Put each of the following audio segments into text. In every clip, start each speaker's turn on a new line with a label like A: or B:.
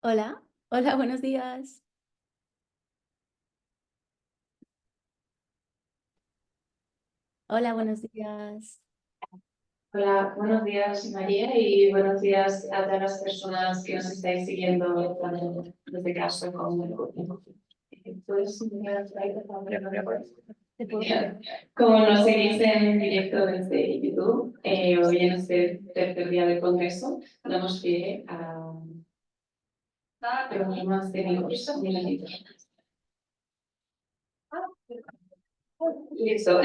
A: Hola, hola, buenos días. Hola, buenos días.
B: Hola, buenos días María y buenos días a todas las personas que nos estáis siguiendo tanto desde casa como en el ¿Puedes enviar el slide, por favor? Genial. Como nos seguís en directo desde YouTube, hoy en este tercer día del Congreso damos pie a problemas técnicos. Un momentito. Listo.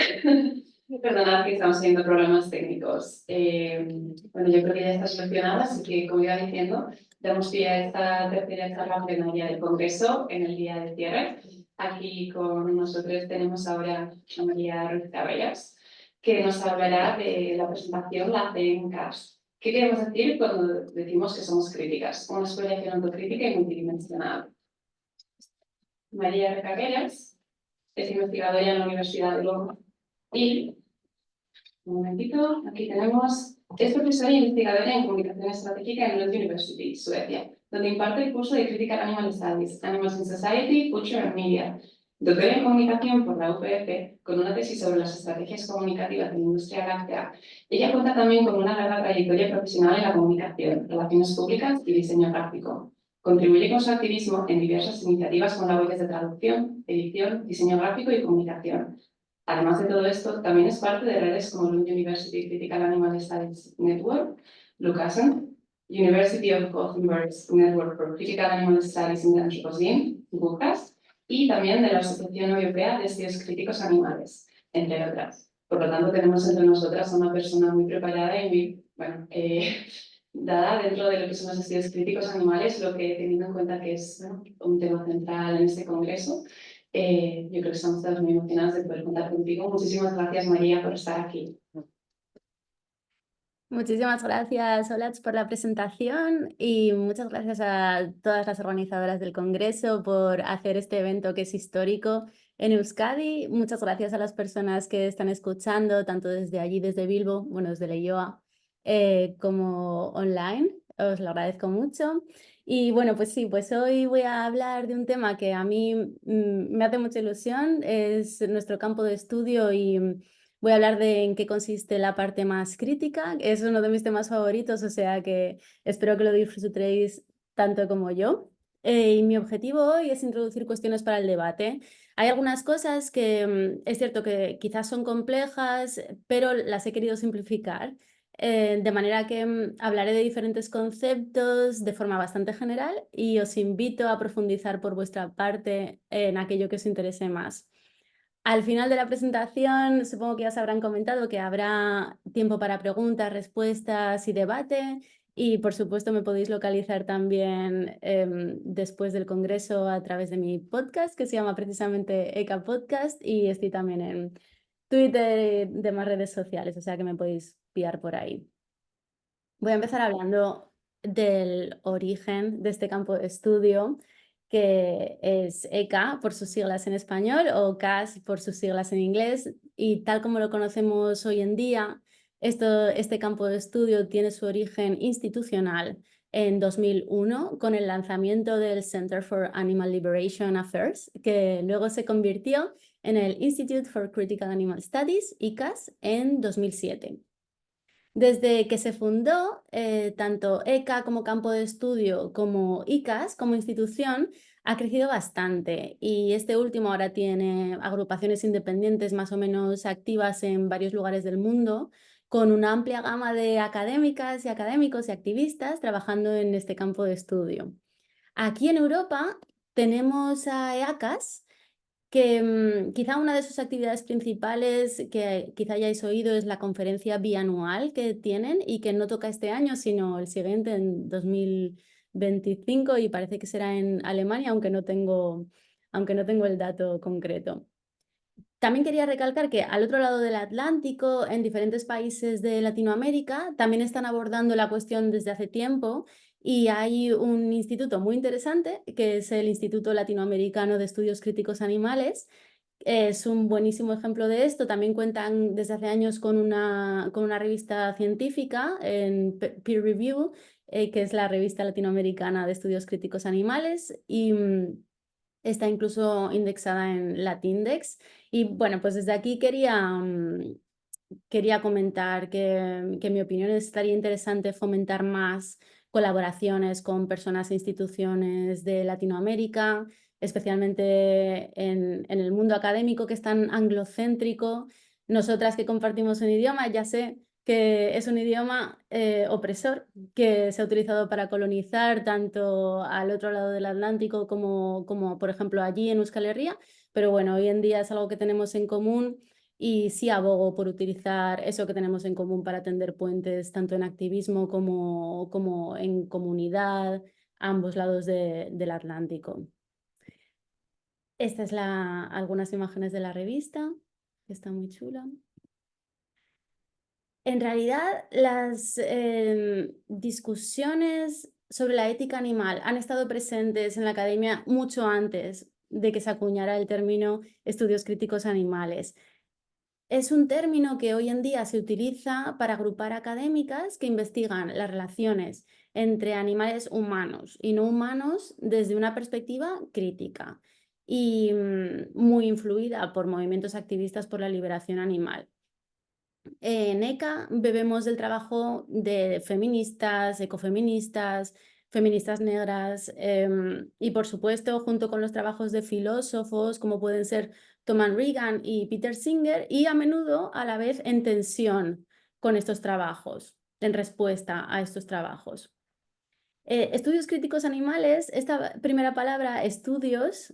B: Perdonad que estamos teniendo problemas técnicos. Bueno, yo creo que ya está solucionada, así que, como iba diciendo, damos pie a esta tercera charla plenaria del Congreso en el día de cierre. Aquí con nosotros tenemos ahora a María Ruiz Cabellas, que nos hablará de la presentación La C en CAS. ¿Qué queremos decir cuando decimos que somos críticas? Una exploración autocrítica y multidimensional. María Cabellas es investigadora en la Universidad de Loma y un momentito, aquí tenemos, es profesora e investigadora en comunicación estratégica en Lund University, Suecia, donde imparte el curso de Critical Animal Studies, Animals in Society, Culture and Media. Doctora en comunicación por la UPF, con una tesis sobre las estrategias comunicativas de la industria láctea. Ella cuenta también con una larga trayectoria profesional en la comunicación, relaciones públicas y diseño gráfico. Contribuye con su activismo en diversas iniciativas con labores de traducción, edición, diseño gráfico y comunicación. Además de todo esto, también es parte de redes como Lund University Critical Animal Studies Network, LUCASN, University of Gothenburg's Network for Critical Animal Studies in the Anthropocene, GUCAS, y también de la Asociación Europea de Estudios Críticos Animales, entre otras. Por lo tanto, tenemos entre nosotras a una persona muy preparada y muy, bueno, dada dentro de lo que son los estudios críticos animales, lo que teniendo en cuenta que es, ¿no?, un tema central en este congreso. Yo creo que estamos todos muy emocionados de poder contar contigo. Muchísimas gracias, María, por estar aquí.
A: Muchísimas gracias, Olach, por la presentación y muchas gracias a todas las organizadoras del Congreso por hacer este evento que es histórico en Euskadi. Muchas gracias a las personas que están escuchando, tanto desde allí, desde Bilbo, bueno, desde Leioa, como online. Os lo agradezco mucho. Y bueno, pues sí, pues hoy voy a hablar de un tema que a mí me hace mucha ilusión, es nuestro campo de estudio y voy a hablar de en qué consiste la parte más crítica. Es uno de mis temas favoritos, o sea que espero que lo disfrutéis tanto como yo. Y mi objetivo hoy es introducir cuestiones para el debate. Hay algunas cosas que es cierto que quizás son complejas, pero las he querido simplificar. De manera que hablaré de diferentes conceptos de forma bastante general y os invito a profundizar por vuestra parte en aquello que os interese más. Al final de la presentación, supongo que ya os habrán comentado que habrá tiempo para preguntas, respuestas y debate. Y por supuesto me podéis localizar también después del congreso a través de mi podcast, que se llama precisamente ECA Podcast, y estoy también en Twitter y demás redes sociales, o sea que me podéis pillar por ahí. Voy a empezar hablando del origen de este campo de estudio, que es ECA por sus siglas en español o CAS por sus siglas en inglés. Y tal como lo conocemos hoy en día, este campo de estudio tiene su origen institucional en 2001 con el lanzamiento del Center for Animal Liberation Affairs, que luego se convirtió en el Institute for Critical Animal Studies, ICAS, en 2007. Desde que se fundó, tanto ECA como campo de estudio como ICAS como institución ha crecido bastante y este último ahora tiene agrupaciones independientes más o menos activas en varios lugares del mundo, con una amplia gama de académicas y académicos y activistas trabajando en este campo de estudio. Aquí en Europa tenemos a EACAS, que quizá una de sus actividades principales que quizá hayáis oído es la conferencia bianual que tienen y que no toca este año, sino el siguiente, en 2025, y parece que será en Alemania, aunque no tengo el dato concreto. También quería recalcar que al otro lado del Atlántico, en diferentes países de Latinoamérica, también están abordando la cuestión desde hace tiempo y hay un instituto muy interesante que es el Instituto Latinoamericano de Estudios Críticos Animales. Es un buenísimo ejemplo de esto. También cuentan desde hace años con una revista científica en peer review que es la revista latinoamericana de estudios críticos animales, y está incluso indexada en Latindex. Y bueno, pues desde aquí quería comentar que en mi opinión estaría interesante fomentar más colaboraciones con personas e instituciones de Latinoamérica, especialmente en el mundo académico, que es tan anglocéntrico. Nosotras que compartimos un idioma, ya sé que es un idioma opresor, que se ha utilizado para colonizar tanto al otro lado del Atlántico como por ejemplo allí en Euskal Herria, pero bueno, hoy en día es algo que tenemos en común, y sí abogo por utilizar eso que tenemos en común para tender puentes tanto en activismo como en comunidad a ambos lados del Atlántico. Estas son algunas imágenes de la revista, que está muy chula. En realidad, las discusiones sobre la ética animal han estado presentes en la academia mucho antes de que se acuñara el término estudios críticos animales. Es un término que hoy en día se utiliza para agrupar académicas que investigan las relaciones entre animales humanos y no humanos desde una perspectiva crítica y muy influida por movimientos activistas por la liberación animal. En ECA bebemos del trabajo de feministas, ecofeministas, feministas negras y por supuesto junto con los trabajos de filósofos como pueden ser Thomas Regan y Peter Singer, y a menudo a la vez en tensión con estos trabajos, en respuesta a estos trabajos. Estudios críticos animales, esta primera palabra, estudios,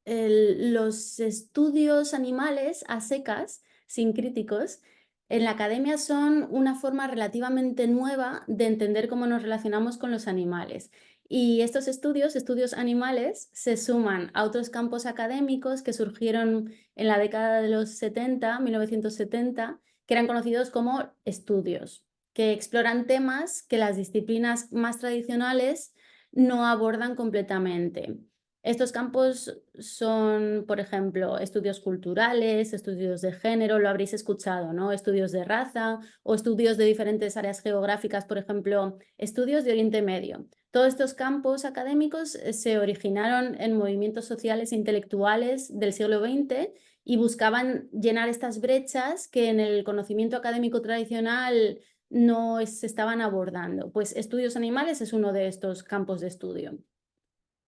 A: los estudios animales a secas, sin críticos, en la academia son una forma relativamente nueva de entender cómo nos relacionamos con los animales. Y estos estudios animales, se suman a otros campos académicos que surgieron en la década de los 70, 1970, que eran conocidos como estudios, que exploran temas que las disciplinas más tradicionales no abordan completamente. Estos campos son, por ejemplo, estudios culturales, estudios de género, lo habréis escuchado, ¿no? Estudios de raza o estudios de diferentes áreas geográficas, por ejemplo, estudios de Oriente Medio. Todos estos campos académicos se originaron en movimientos sociales e intelectuales del siglo XX y buscaban llenar estas brechas que en el conocimiento académico tradicional no se estaban abordando. Pues estudios animales es uno de estos campos de estudio.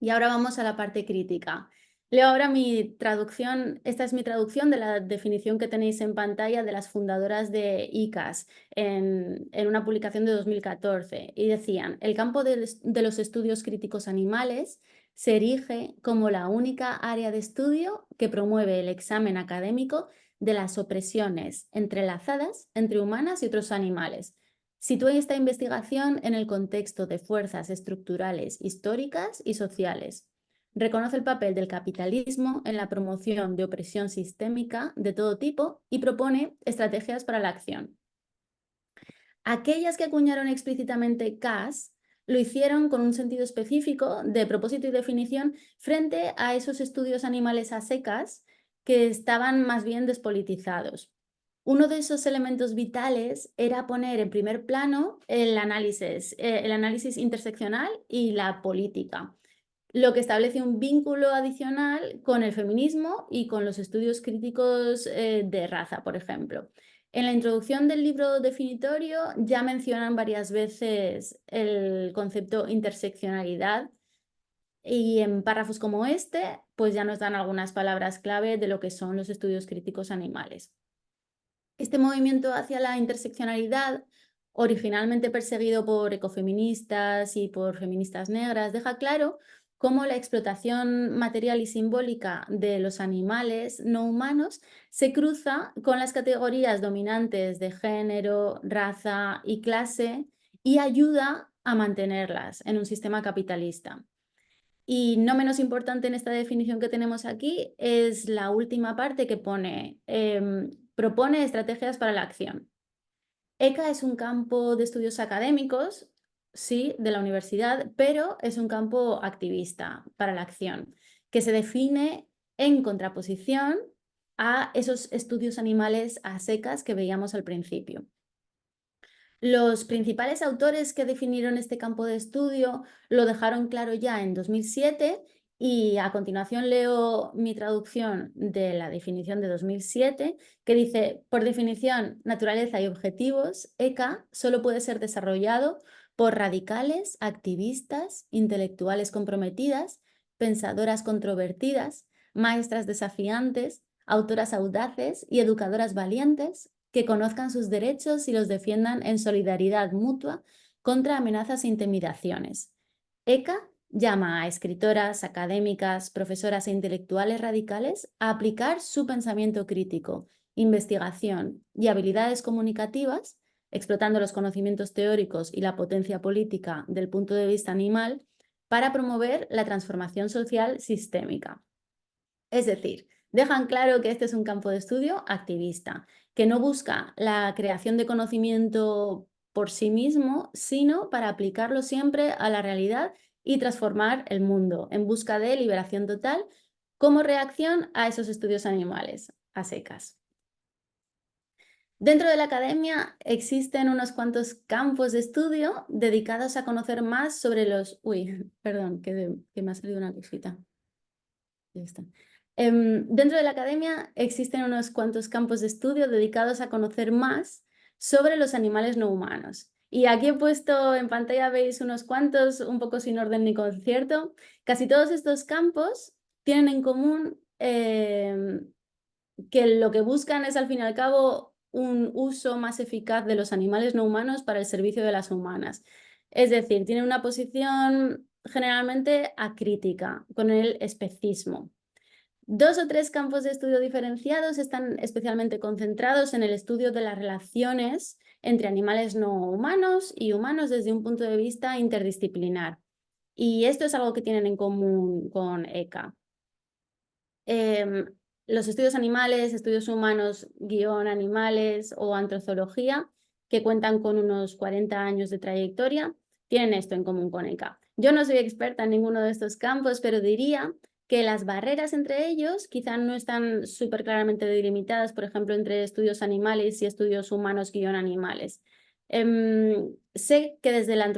A: Y ahora vamos a la parte crítica. Leo ahora mi traducción, esta es mi traducción de la definición que tenéis en pantalla de las fundadoras de ICAS en una publicación de 2014. Y decían, el campo de los estudios críticos animales se erige como la única área de estudio que promueve el examen académico de las opresiones entrelazadas entre humanas y otros animales. Sitúe esta investigación en el contexto de fuerzas estructurales, históricas y sociales. Reconoce el papel del capitalismo en la promoción de opresión sistémica de todo tipo y propone estrategias para la acción. Aquellas que acuñaron explícitamente CAS lo hicieron con un sentido específico de propósito y definición frente a esos estudios animales a secas que estaban más bien despolitizados. Uno de esos elementos vitales era poner en primer plano el análisis interseccional y la política, lo que establece un vínculo adicional con el feminismo y con los estudios críticos de raza, por ejemplo. En la introducción del libro definitorio ya mencionan varias veces el concepto interseccionalidad, y en párrafos como este, pues ya nos dan algunas palabras clave de lo que son los estudios críticos animales. Este movimiento hacia la interseccionalidad, originalmente perseguido por ecofeministas y por feministas negras, deja claro cómo la explotación material y simbólica de los animales no humanos se cruza con las categorías dominantes de género, raza y clase y ayuda a mantenerlas en un sistema capitalista. Y no menos importante en esta definición que tenemos aquí es la última parte que pone, propone estrategias para la acción. ECA es un campo de estudios académicos, sí, de la universidad, pero es un campo activista para la acción, que se define en contraposición a esos estudios animales a secas que veíamos al principio. Los principales autores que definieron este campo de estudio lo dejaron claro ya en 2007 y a continuación leo mi traducción de la definición de 2007 que dice, por definición, naturaleza y objetivos, ECA solo puede ser desarrollado por radicales, activistas, intelectuales comprometidas, pensadoras controvertidas, maestras desafiantes, autoras audaces y educadoras valientes que conozcan sus derechos y los defiendan en solidaridad mutua contra amenazas e intimidaciones. ECA llama a escritoras, académicas, profesoras e intelectuales radicales a aplicar su pensamiento crítico, investigación y habilidades comunicativas, explotando los conocimientos teóricos y la potencia política del punto de vista animal, para promover la transformación social sistémica. Es decir, dejan claro que este es un campo de estudio activista, que no busca la creación de conocimiento por sí mismo, sino para aplicarlo siempre a la realidad y transformar el mundo en busca de liberación total como reacción a esos estudios animales, a secas. Dentro de la academia existen unos cuantos campos de estudio dedicados a conocer más sobre los... Uy, perdón, que me ha salido una cosita. Ya está. Dentro de la academia existen unos cuantos campos de estudio dedicados a conocer más sobre los animales no humanos. Y aquí he puesto en pantalla, veis unos cuantos, un poco sin orden ni concierto. Casi todos estos campos tienen en común que lo que buscan es, al fin y al cabo, un uso más eficaz de los animales no humanos para el servicio de las humanas. Es decir, tienen una posición generalmente acrítica, con el especismo. 2 o 3 campos de estudio diferenciados están especialmente concentrados en el estudio de las relaciones entre animales no humanos y humanos desde un punto de vista interdisciplinar. Y esto es algo que tienen en común con ECA. Los estudios animales, estudios humanos, guión animales o antrozoología, que cuentan con unos 40 años de trayectoria, tienen esto en común con ECA. Yo no soy experta en ninguno de estos campos, pero diría que las barreras entre ellos quizá no están súper claramente delimitadas, por ejemplo, entre estudios animales y estudios humanos guión animales. Sé que desde la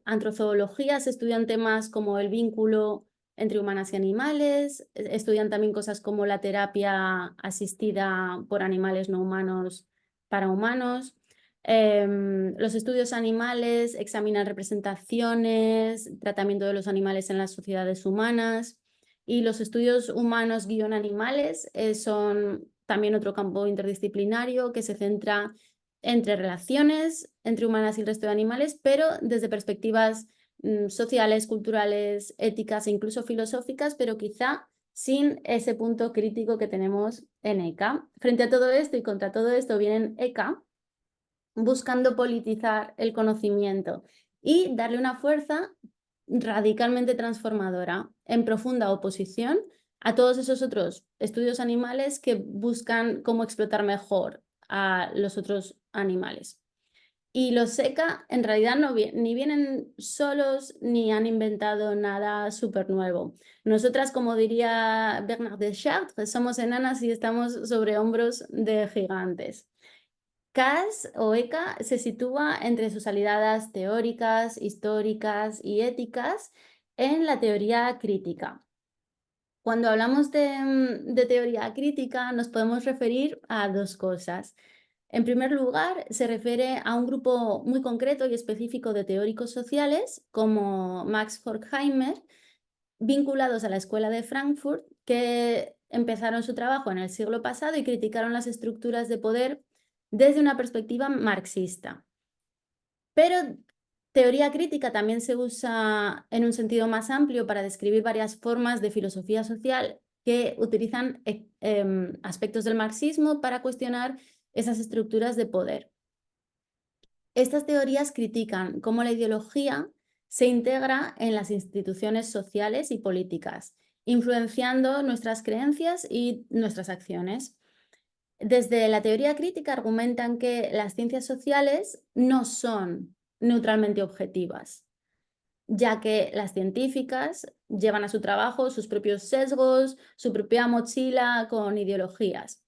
A: antrozoología se estudian temas como el vínculo entre humanas y animales, estudian también cosas como la terapia asistida por animales no humanos para humanos. Los estudios animales examinan representaciones, tratamiento de los animales en las sociedades humanas, y los estudios humanos guión animales son también otro campo interdisciplinario que se centra entre relaciones entre humanas y el resto de animales, pero desde perspectivas sociales, culturales, éticas e incluso filosóficas, pero quizá sin ese punto crítico que tenemos en ECA. Frente a todo esto y contra todo esto vienen ECA buscando politizar el conocimiento y darle una fuerza radicalmente transformadora, en profunda oposición a todos esos otros estudios animales que buscan cómo explotar mejor a los otros animales. Y los SECA en realidad ni vienen solos ni han inventado nada súper nuevo. Nosotras, como diría Bernard de Chartres, somos enanas y estamos sobre hombros de gigantes. CAS o ECA se sitúa entre sus aliadas teóricas, históricas y éticas en la teoría crítica. Cuando hablamos de teoría crítica nos podemos referir a 2 cosas. En primer lugar, se refiere a un grupo muy concreto y específico de teóricos sociales, como Max Horkheimer, vinculados a la Escuela de Frankfurt, que empezaron su trabajo en el siglo pasado y criticaron las estructuras de poder desde una perspectiva marxista. Pero teoría crítica también se usa en un sentido más amplio para describir varias formas de filosofía social que utilizan aspectos del marxismo para cuestionar esas estructuras de poder. Estas teorías critican cómo la ideología se integra en las instituciones sociales y políticas, influenciando nuestras creencias y nuestras acciones. Desde la teoría crítica argumentan que las ciencias sociales no son neutralmente objetivas, ya que las científicas llevan a su trabajo sus propios sesgos, su propia mochila con ideologías.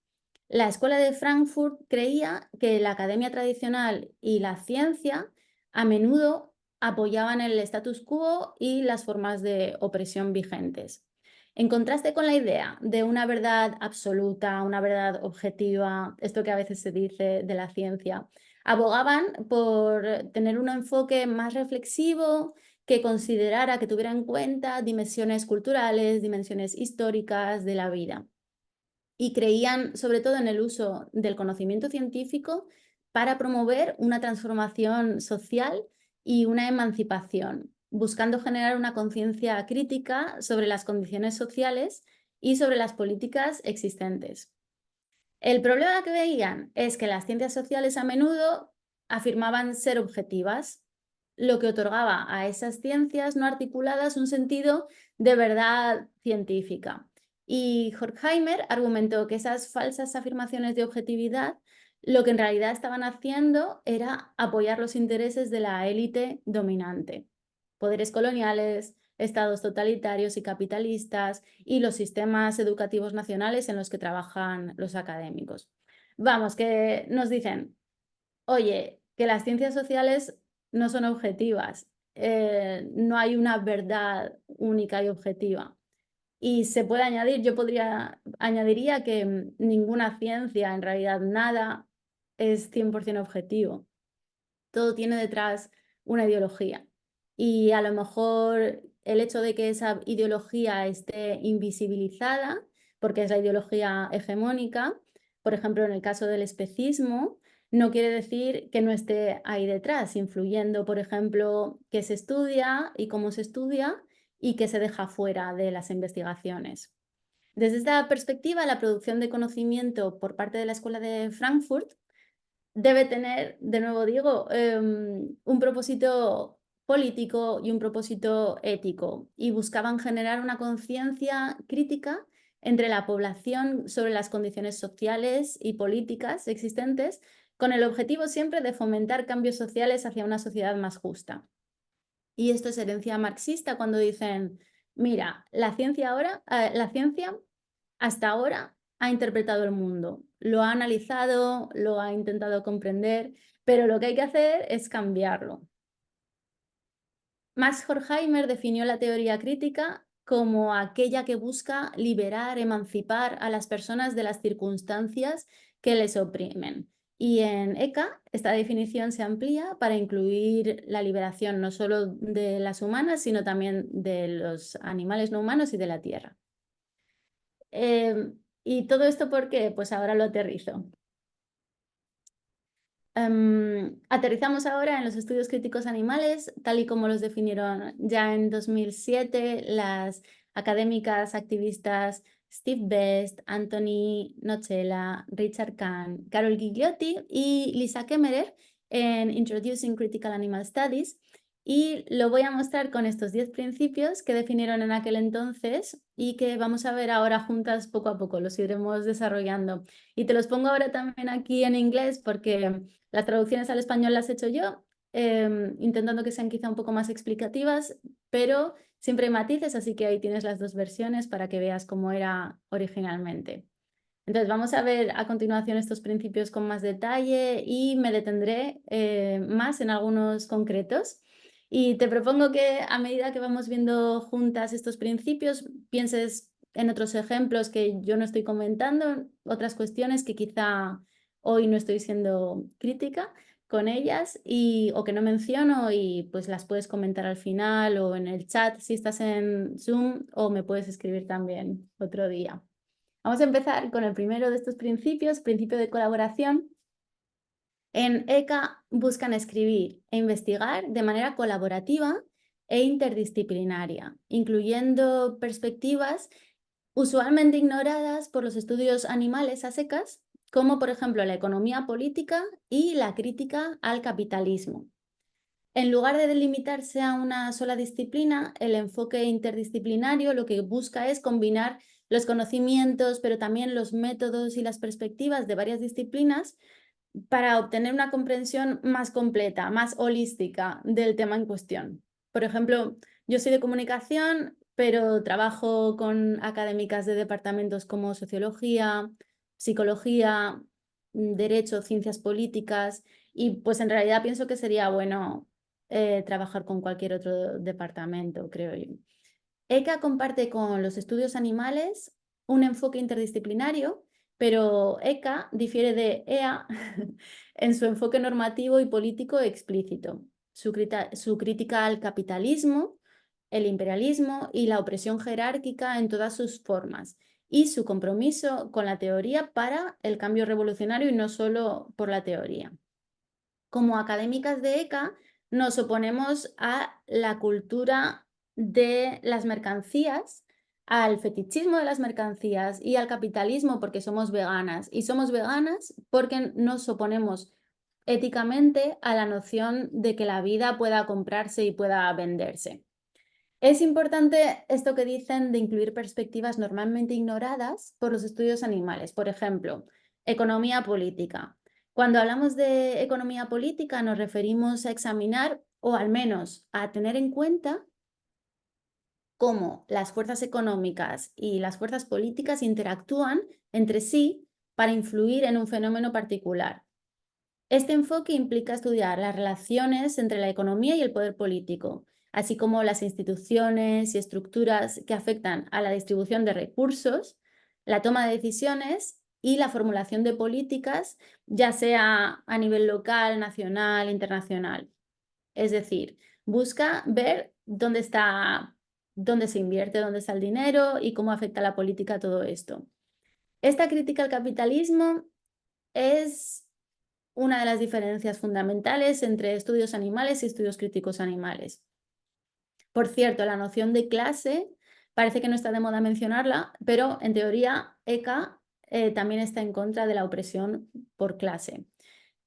A: La Escuela de Frankfurt creía que la academia tradicional y la ciencia a menudo apoyaban el status quo y las formas de opresión vigentes. En contraste con la idea de una verdad absoluta, una verdad objetiva, esto que a veces se dice de la ciencia, abogaban por tener un enfoque más reflexivo que considerara, que tuviera en cuenta dimensiones culturales, dimensiones históricas de la vida. Y creían sobre todo en el uso del conocimiento científico para promover una transformación social y una emancipación, buscando generar una conciencia crítica sobre las condiciones sociales y sobre las políticas existentes. El problema que veían es que las ciencias sociales a menudo afirmaban ser objetivas, lo que otorgaba a esas ciencias no articuladas un sentido de verdad científica. Y Horkheimer argumentó que esas falsas afirmaciones de objetividad lo que en realidad estaban haciendo era apoyar los intereses de la élite dominante, poderes coloniales, estados totalitarios y capitalistas y los sistemas educativos nacionales en los que trabajan los académicos. Vamos, que nos dicen, oye, que las ciencias sociales no son objetivas, no hay una verdad única y objetiva. Y se puede añadir, añadiría que ninguna ciencia, en realidad nada, es 100% objetivo. Todo tiene detrás una ideología. Y a lo mejor el hecho de que esa ideología esté invisibilizada, porque es la ideología hegemónica, por ejemplo, en el caso del especismo, no quiere decir que no esté ahí detrás, influyendo, por ejemplo, qué se estudia y cómo se estudia y qué se deja fuera de las investigaciones. Desde esta perspectiva, la producción de conocimiento por parte de la Escuela de Frankfurt debe tener, de nuevo digo, un propósito político y un propósito ético, y buscaban generar una conciencia crítica entre la población sobre las condiciones sociales y políticas existentes, con el objetivo siempre de fomentar cambios sociales hacia una sociedad más justa. Y esto es herencia marxista cuando dicen, mira, la ciencia hasta ahora ha interpretado el mundo, lo ha analizado, lo ha intentado comprender, pero lo que hay que hacer es cambiarlo. Max Horkheimer definió la teoría crítica como aquella que busca liberar, emancipar a las personas de las circunstancias que les oprimen. Y en ECA esta definición se amplía para incluir la liberación no solo de las humanas, sino también de los animales no humanos y de la tierra. ¿Y todo esto por qué? Pues ahora lo aterrizo. Aterrizamos ahora en los estudios críticos animales, tal y como los definieron ya en 2007 las académicas activistas Steve Best, Anthony Nocella, Richard Kahn, Carol Gigliotti y Lisa Kemmerer en Introducing Critical Animal Studies. Y lo voy a mostrar con estos 10 principios que definieron en aquel entonces y que vamos a ver ahora juntas poco a poco, los iremos desarrollando. Y te los pongo ahora también aquí en inglés porque las traducciones al español las he hecho yo, intentando que sean quizá un poco más explicativas, pero siempre hay matices, así que ahí tienes las dos versiones para que veas cómo era originalmente. Entonces vamos a ver a continuación estos principios con más detalle y me detendré más en algunos concretos. Y te propongo que a medida que vamos viendo juntas estos principios, pienses en otros ejemplos que yo no estoy comentando, otras cuestiones que quizá hoy no estoy siendo crítica con ellas o que no menciono y pues las puedes comentar al final o en el chat si estás en Zoom o me puedes escribir también otro día. Vamos a empezar con el primero de estos principios, principio de colaboración. En ECA buscan escribir e investigar de manera colaborativa e interdisciplinaria, incluyendo perspectivas usualmente ignoradas por los estudios animales a secas, como por ejemplo la economía política y la crítica al capitalismo. En lugar de delimitarse a una sola disciplina, el enfoque interdisciplinario lo que busca es combinar los conocimientos, pero también los métodos y las perspectivas de varias disciplinas para obtener una comprensión más completa, más holística del tema en cuestión. Por ejemplo, yo soy de comunicación, pero trabajo con académicas de departamentos como sociología, psicología, derecho, ciencias políticas, y pues en realidad pienso que sería bueno trabajar con cualquier otro departamento, creo yo. ECA comparte con los estudios animales un enfoque interdisciplinario, pero ECA difiere de EA en su enfoque normativo y político explícito. Su crítica al capitalismo, el imperialismo y la opresión jerárquica en todas sus formas, y su compromiso con la teoría para el cambio revolucionario y no solo por la teoría. Como académicas de ECA, nos oponemos a la cultura de las mercancías, al fetichismo de las mercancías y al capitalismo porque somos veganas. Y somos veganas porque nos oponemos éticamente a la noción de que la vida pueda comprarse y pueda venderse. Es importante esto que dicen de incluir perspectivas normalmente ignoradas por los estudios animales. Por ejemplo, economía política. Cuando hablamos de economía política nos referimos a examinar o al menos a tener en cuenta cómo las fuerzas económicas y las fuerzas políticas interactúan entre sí para influir en un fenómeno particular. Este enfoque implica estudiar las relaciones entre la economía y el poder político, así como las instituciones y estructuras que afectan a la distribución de recursos, la toma de decisiones y la formulación de políticas, ya sea a nivel local, nacional, internacional. Es decir, busca ver dónde se invierte, dónde está el dinero y cómo afecta la política todo esto. Esta crítica al capitalismo es una de las diferencias fundamentales entre estudios animales y estudios críticos animales. Por cierto, la noción de clase parece que no está de moda mencionarla, pero en teoría ECA también está en contra de la opresión por clase.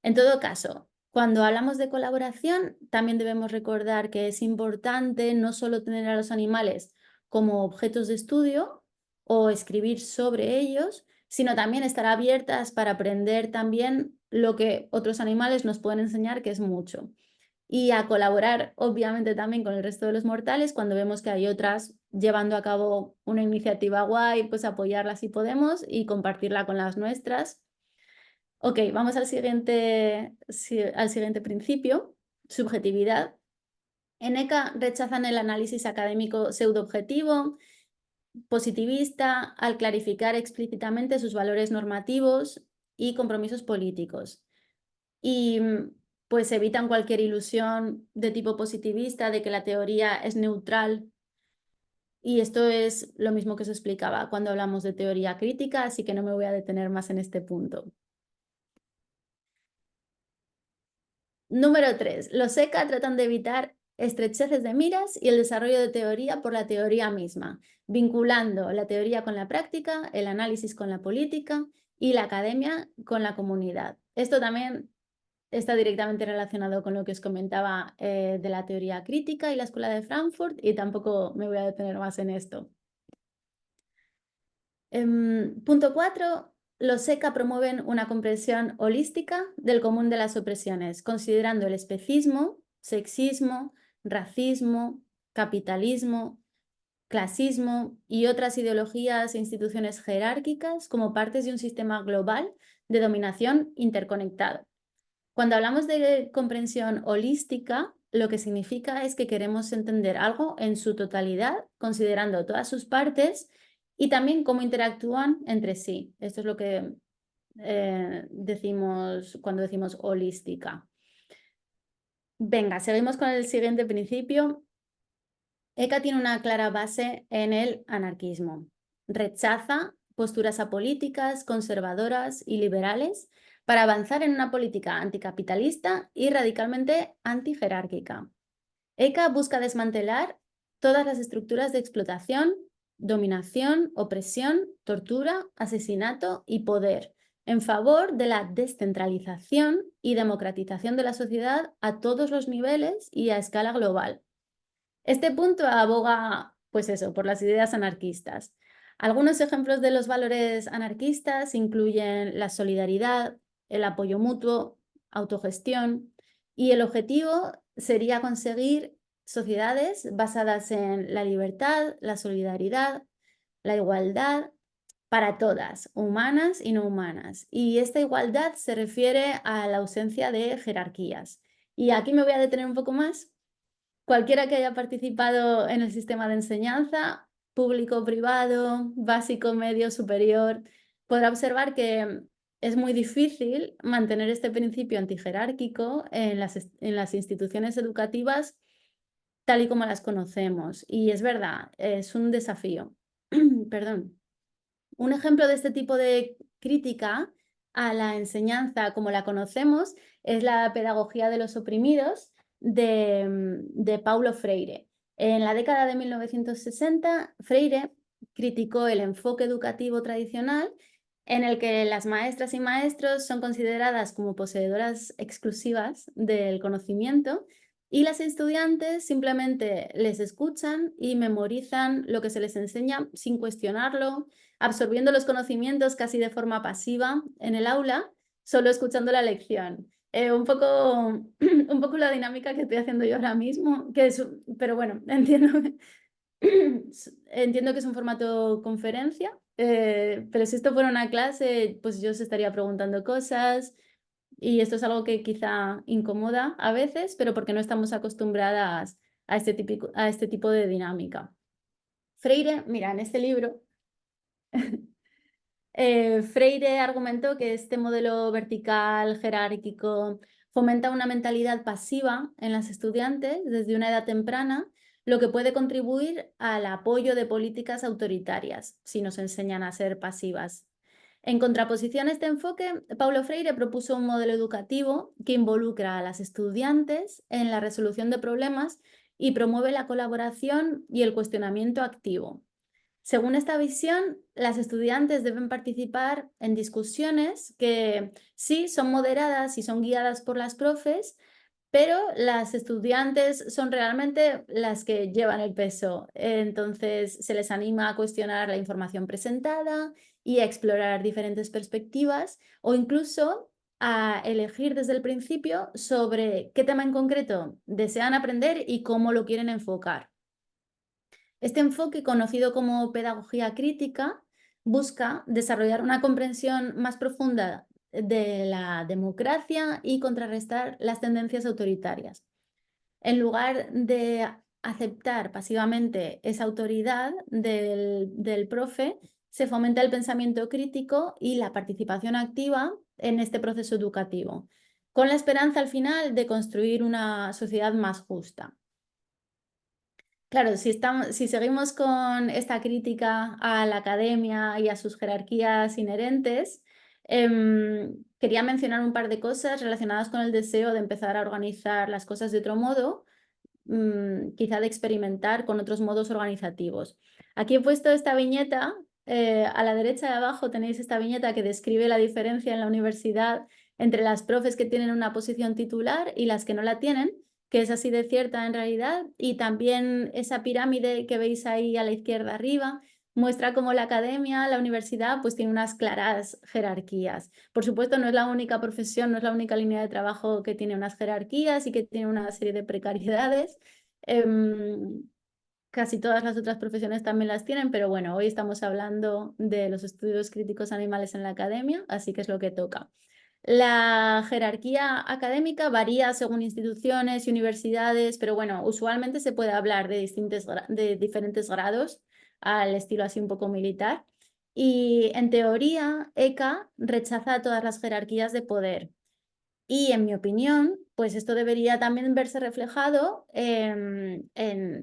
A: En todo caso, cuando hablamos de colaboración, también debemos recordar que es importante no solo tener a los animales como objetos de estudio o escribir sobre ellos, sino también estar abiertas para aprender también lo que otros animales nos pueden enseñar, que es mucho. Y a colaborar, obviamente, también con el resto de los mortales cuando vemos que hay otras llevando a cabo una iniciativa guay, pues apoyarla si podemos y compartirla con las nuestras. Ok, vamos al siguiente principio, subjetividad. En ECA rechazan el análisis académico pseudoobjetivo, positivista, al clarificar explícitamente sus valores normativos y compromisos políticos. Y pues evitan cualquier ilusión de tipo positivista, de que la teoría es neutral. Y esto es lo mismo que se explicaba cuando hablamos de teoría crítica, así que no me voy a detener más en este punto. Número 3. Los ECA tratan de evitar estrecheces de miras y el desarrollo de teoría por la teoría misma, vinculando la teoría con la práctica, el análisis con la política y la academia con la comunidad. Esto también está directamente relacionado con lo que os comentaba de la teoría crítica y la Escuela de Frankfurt, y tampoco me voy a detener más en esto. Punto 4. Los ECA promueven una comprensión holística del común de las opresiones, considerando el especismo, sexismo, racismo, capitalismo, clasismo y otras ideologías e instituciones jerárquicas como partes de un sistema global de dominación interconectado. Cuando hablamos de comprensión holística, lo que significa es que queremos entender algo en su totalidad, considerando todas sus partes y también cómo interactúan entre sí. Esto es lo que decimos cuando decimos holística. Venga, seguimos con el siguiente principio. ECA tiene una clara base en el anarquismo. Rechaza posturas apolíticas, conservadoras y liberales para avanzar en una política anticapitalista y radicalmente antijerárquica. ECA busca desmantelar todas las estructuras de explotación, dominación, opresión, tortura, asesinato y poder, en favor de la descentralización y democratización de la sociedad a todos los niveles y a escala global. Este punto aboga, pues eso, por las ideas anarquistas. Algunos ejemplos de los valores anarquistas incluyen la solidaridad, el apoyo mutuo, autogestión, y el objetivo sería conseguir sociedades basadas en la libertad, la solidaridad, la igualdad para todas, humanas y no humanas. Y esta igualdad se refiere a la ausencia de jerarquías. Y aquí me voy a detener un poco más. Cualquiera que haya participado en el sistema de enseñanza, público, privado, básico, medio, superior, podrá observar que es muy difícil mantener este principio antijerárquico en las instituciones educativas tal y como las conocemos. Y es verdad, es un desafío. Perdón. Un ejemplo de este tipo de crítica a la enseñanza como la conocemos es la pedagogía de los oprimidos de Paulo Freire. En la década de 1960, Freire criticó el enfoque educativo tradicional en el que las maestras y maestros son consideradas como poseedoras exclusivas del conocimiento y las estudiantes simplemente les escuchan y memorizan lo que se les enseña sin cuestionarlo, absorbiendo los conocimientos casi de forma pasiva en el aula, solo escuchando la lección. Un poco la dinámica que estoy haciendo yo ahora mismo, pero bueno, entiendo que es un formato conferencia, pero si esto fuera una clase, pues yo os estaría preguntando cosas y esto es algo que quizá incomoda a veces, pero porque no estamos acostumbradas a este tipo de dinámica. Freire, mira, en este libro Freire argumentó que este modelo vertical, jerárquico, fomenta una mentalidad pasiva en las estudiantes desde una edad temprana, lo que puede contribuir al apoyo de políticas autoritarias si nos enseñan a ser pasivas. En contraposición a este enfoque, Paulo Freire propuso un modelo educativo que involucra a las estudiantes en la resolución de problemas y promueve la colaboración y el cuestionamiento activo. Según esta visión, las estudiantes deben participar en discusiones que sí son moderadas y son guiadas por las profes, pero las estudiantes son realmente las que llevan el peso. Entonces, se les anima a cuestionar la información presentada y a explorar diferentes perspectivas o incluso a elegir desde el principio sobre qué tema en concreto desean aprender y cómo lo quieren enfocar. Este enfoque, conocido como pedagogía crítica, busca desarrollar una comprensión más profunda de la democracia y contrarrestar las tendencias autoritarias. En lugar de aceptar pasivamente esa autoridad del profe, se fomenta el pensamiento crítico y la participación activa en este proceso educativo, con la esperanza al final de construir una sociedad más justa. Claro, si seguimos con esta crítica a la academia y a sus jerarquías inherentes, quería mencionar un par de cosas relacionadas con el deseo de empezar a organizar las cosas de otro modo, quizá de experimentar con otros modos organizativos. Aquí he puesto esta viñeta, a la derecha de abajo tenéis esta viñeta que describe la diferencia en la universidad entre las profes que tienen una posición titular y las que no la tienen, que es así de cierta en realidad, y también esa pirámide que veis ahí a la izquierda arriba muestra cómo la academia, la universidad, pues tiene unas claras jerarquías. Por supuesto, no es la única profesión, no es la única línea de trabajo que tiene unas jerarquías y que tiene una serie de precariedades. Casi todas las otras profesiones también las tienen, pero bueno, hoy estamos hablando de los estudios críticos animales en la academia, así que es lo que toca. La jerarquía académica varía según instituciones y universidades, pero bueno, usualmente se puede hablar de diferentes grados, al estilo así un poco militar. Y en teoría, ECA rechaza todas las jerarquías de poder. Y en mi opinión, pues esto debería también verse reflejado en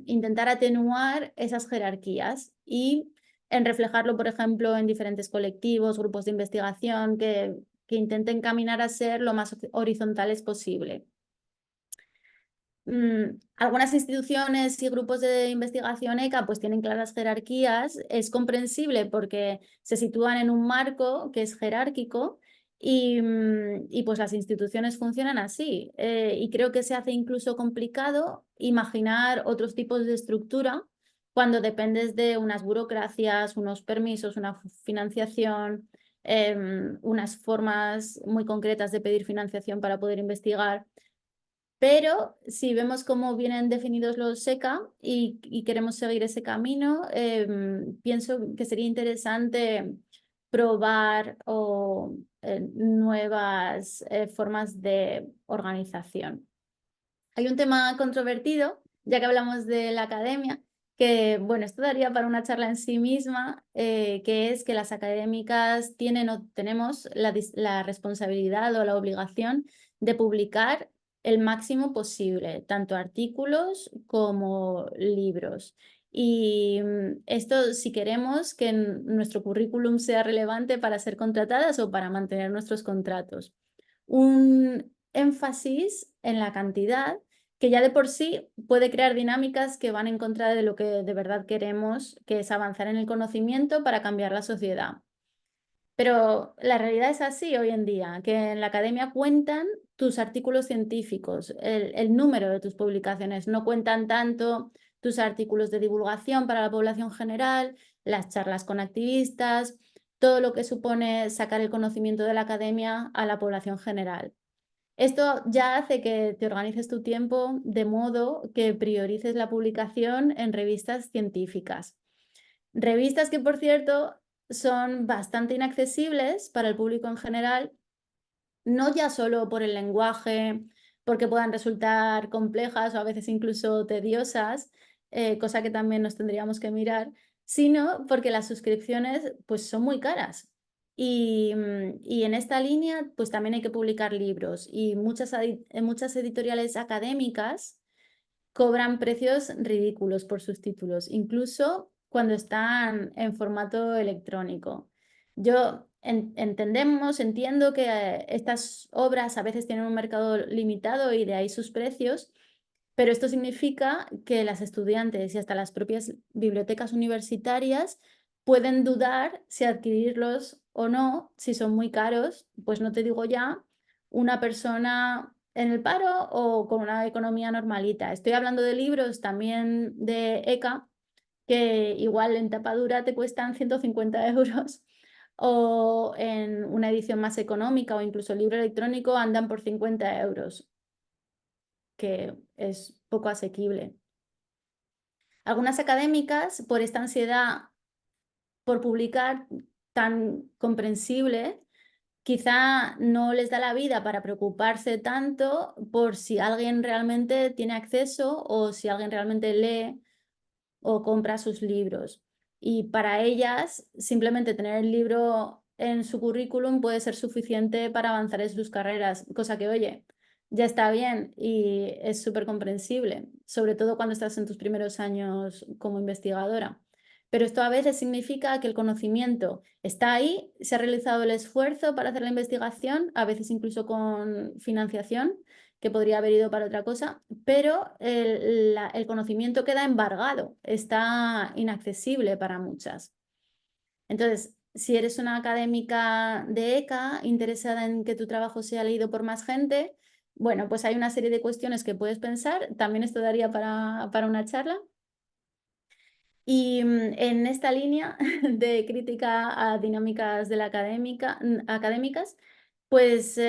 A: intentar atenuar esas jerarquías y en reflejarlo, por ejemplo, en diferentes colectivos, grupos de investigación que intenten caminar a ser lo más horizontales posible. Algunas instituciones y grupos de investigación ECA pues tienen claras jerarquías, es comprensible porque se sitúan en un marco que es jerárquico y pues las instituciones funcionan así. Y creo que se hace incluso complicado imaginar otros tipos de estructura cuando dependes de unas burocracias, unos permisos, una financiación, unas formas muy concretas de pedir financiación para poder investigar. Pero si vemos cómo vienen definidos los SECA y queremos seguir ese camino, pienso que sería interesante probar nuevas formas de organización. Hay un tema controvertido, ya que hablamos de la academia, que, bueno, esto daría para una charla en sí misma, que es que las académicas tienen o tenemos la responsabilidad o la obligación de publicar el máximo posible, tanto artículos como libros. Y esto si queremos que nuestro currículum sea relevante para ser contratadas o para mantener nuestros contratos. Un énfasis en la cantidad que ya de por sí puede crear dinámicas que van en contra de lo que de verdad queremos, que es avanzar en el conocimiento para cambiar la sociedad. Pero la realidad es así hoy en día, que en la academia cuentan tus artículos científicos, el número de tus publicaciones, no cuentan tanto tus artículos de divulgación para la población general, las charlas con activistas, todo lo que supone sacar el conocimiento de la academia a la población general. Esto ya hace que te organices tu tiempo de modo que priorices la publicación en revistas científicas. Revistas que, por cierto, son bastante inaccesibles para el público en general, no ya solo por el lenguaje, porque puedan resultar complejas o a veces incluso tediosas, cosa que también nos tendríamos que mirar, sino porque las suscripciones pues, son muy caras. Y en esta línea pues también hay que publicar libros y muchas editoriales académicas cobran precios ridículos por sus títulos, incluso cuando están en formato electrónico. Entiendo que estas obras a veces tienen un mercado limitado y de ahí sus precios, pero esto significa que las estudiantes y hasta las propias bibliotecas universitarias pueden dudar si adquirirlos o no, si son muy caros, pues no te digo ya una persona en el paro o con una economía normalita. Estoy hablando de libros también de ECA, que igual en tapa dura te cuestan 150 euros o en una edición más económica o incluso el libro electrónico andan por 50 euros, que es poco asequible. Algunas académicas, por esta ansiedad por publicar tan comprensible, quizá no les da la vida para preocuparse tanto por si alguien realmente tiene acceso o si alguien realmente lee o compra sus libros. Y para ellas, simplemente tener el libro en su currículum puede ser suficiente para avanzar en sus carreras, cosa que, oye, ya está bien y es súper comprensible, sobre todo cuando estás en tus primeros años como investigadora. Pero esto a veces significa que el conocimiento está ahí, se ha realizado el esfuerzo para hacer la investigación, a veces incluso con financiación, que podría haber ido para otra cosa, pero el conocimiento queda embargado, está inaccesible para muchas. Entonces, si eres una académica de ECA interesada en que tu trabajo sea leído por más gente, bueno, pues hay una serie de cuestiones que puedes pensar, también esto daría para una charla. Y en esta línea de crítica a dinámicas de la académicas, pues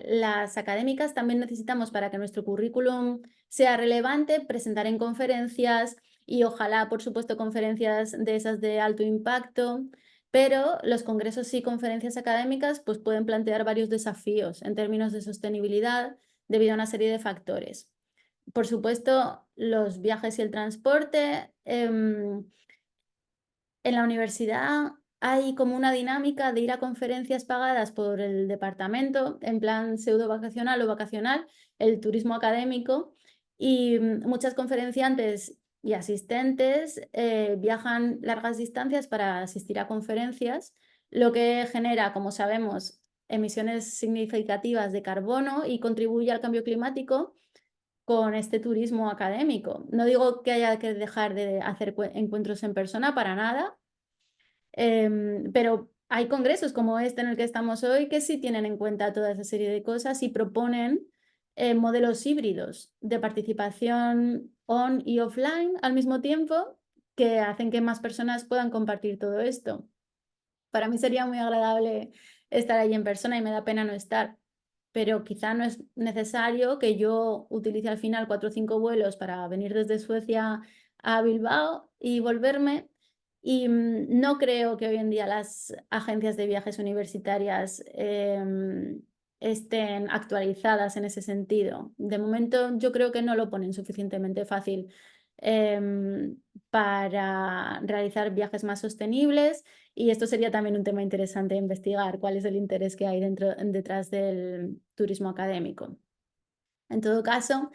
A: las académicas también necesitamos para que nuestro currículum sea relevante, presentar en conferencias y ojalá, por supuesto, conferencias de esas de alto impacto, pero los congresos y conferencias académicas pues pueden plantear varios desafíos en términos de sostenibilidad debido a una serie de factores. Por supuesto, los viajes y el transporte. En la universidad hay como una dinámica de ir a conferencias pagadas por el departamento, en plan pseudo vacacional o vacacional, el turismo académico, y muchas conferenciantes y asistentes viajan largas distancias para asistir a conferencias, lo que genera, como sabemos, emisiones significativas de carbono y contribuye al cambio climático con este turismo académico. No digo que haya que dejar de hacer encuentros en persona para nada, pero hay congresos como este en el que estamos hoy que sí tienen en cuenta toda esa serie de cosas y proponen modelos híbridos de participación on y offline al mismo tiempo que hacen que más personas puedan compartir todo esto. Para mí sería muy agradable estar allí en persona y me da pena no estar. pero quizá no es necesario que yo utilice al final 4 o 5 vuelos para venir desde Suecia a Bilbao y volverme. Y no creo que hoy en día las agencias de viajes universitarias estén actualizadas en ese sentido. De momento yo creo que no lo ponen suficientemente fácil em, para realizar viajes más sostenibles, y esto sería también un tema interesante de investigar, cuál es el interés que hay detrás del turismo académico. En todo caso,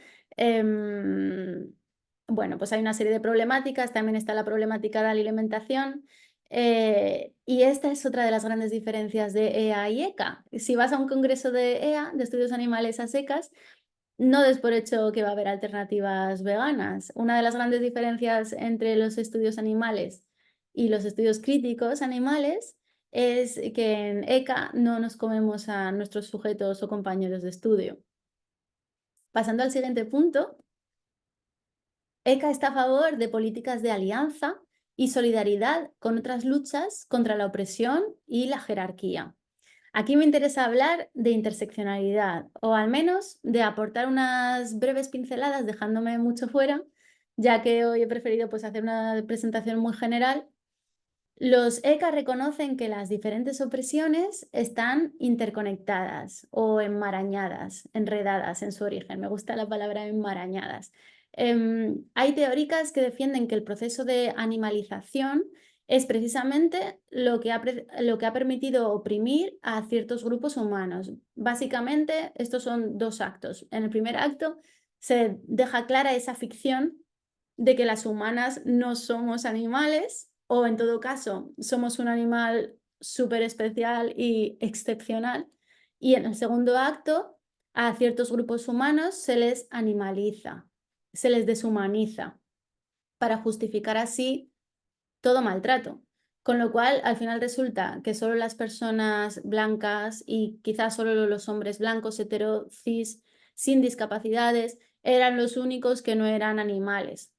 A: bueno, pues hay una serie de problemáticas, también está la problemática de la alimentación, y esta es otra de las grandes diferencias de EA y ECA. Si vas a un congreso de EA, de estudios animales a secas, no des por hecho que va a haber alternativas veganas. Una de las grandes diferencias entre los estudios animales y los estudios críticos animales es que en ECA no nos comemos a nuestros sujetos o compañeros de estudio. Pasando al siguiente punto, ECA está a favor de políticas de alianza y solidaridad con otras luchas contra la opresión y la jerarquía. Aquí me interesa hablar de interseccionalidad, o al menos de aportar unas breves pinceladas, dejándome mucho fuera, ya que hoy he preferido pues, hacer una presentación muy general. Los ECA reconocen que las diferentes opresiones están interconectadas o enmarañadas, enredadas en su origen. Me gusta la palabra enmarañadas. Hay teóricas que defienden que el proceso de animalización es precisamente lo que ha permitido oprimir a ciertos grupos humanos. Básicamente, estos son dos actos. En el primer acto se deja clara esa ficción de que las humanas no somos animales, o en todo caso somos un animal súper especial y excepcional. Y en el segundo acto, a ciertos grupos humanos se les animaliza, se les deshumaniza, para justificar así todo maltrato. Con lo cual, al final resulta que solo las personas blancas y quizás solo los hombres blancos, hetero, cis, sin discapacidades, eran los únicos que no eran animales.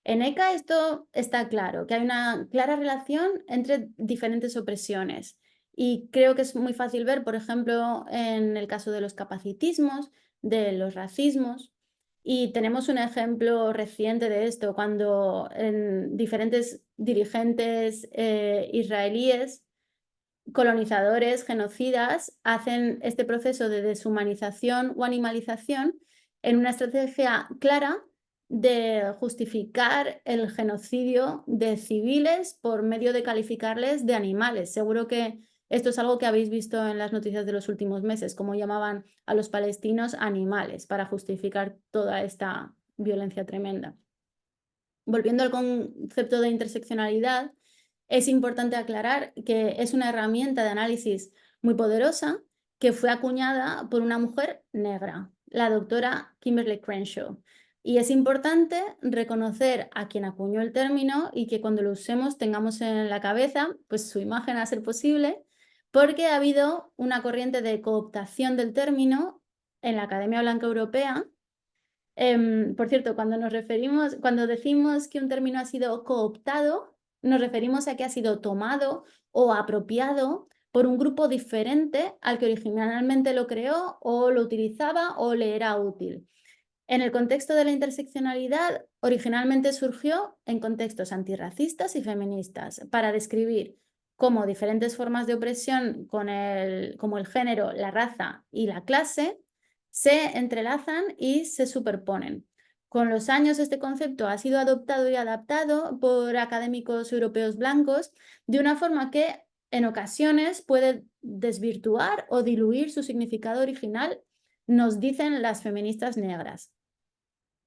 A: En ECA esto está claro, que hay una clara relación entre diferentes opresiones, y creo que es muy fácil ver, por ejemplo, en el caso de los capacitismos, de los racismos, y tenemos un ejemplo reciente de esto cuando diferentes dirigentes israelíes, colonizadores, genocidas, hacen este proceso de deshumanización o animalización en una estrategia clara de justificar el genocidio de civiles por medio de calificarles de animales. Seguro que esto es algo que habéis visto en las noticias de los últimos meses, cómo llamaban a los palestinos animales para justificar toda esta violencia tremenda. Volviendo al concepto de interseccionalidad, es importante aclarar que es una herramienta de análisis muy poderosa que fue acuñada por una mujer negra, la doctora Kimberly Crenshaw. Y es importante reconocer a quien acuñó el término y que cuando lo usemos tengamos en la cabeza pues, su imagen a ser posible, porque ha habido una corriente de cooptación del término en la Academia Blanca Europea. Por cierto, cuando decimos que un término ha sido cooptado, nos referimos a que ha sido tomado o apropiado por un grupo diferente al que originalmente lo creó o lo utilizaba o le era útil. En el contexto de la interseccionalidad, originalmente surgió en contextos antirracistas y feministas para describir cómo diferentes formas de opresión como el género, la raza y la clase se entrelazan y se superponen. Con los años este concepto ha sido adoptado y adaptado por académicos europeos blancos de una forma que en ocasiones puede desvirtuar o diluir su significado original, nos dicen las feministas negras.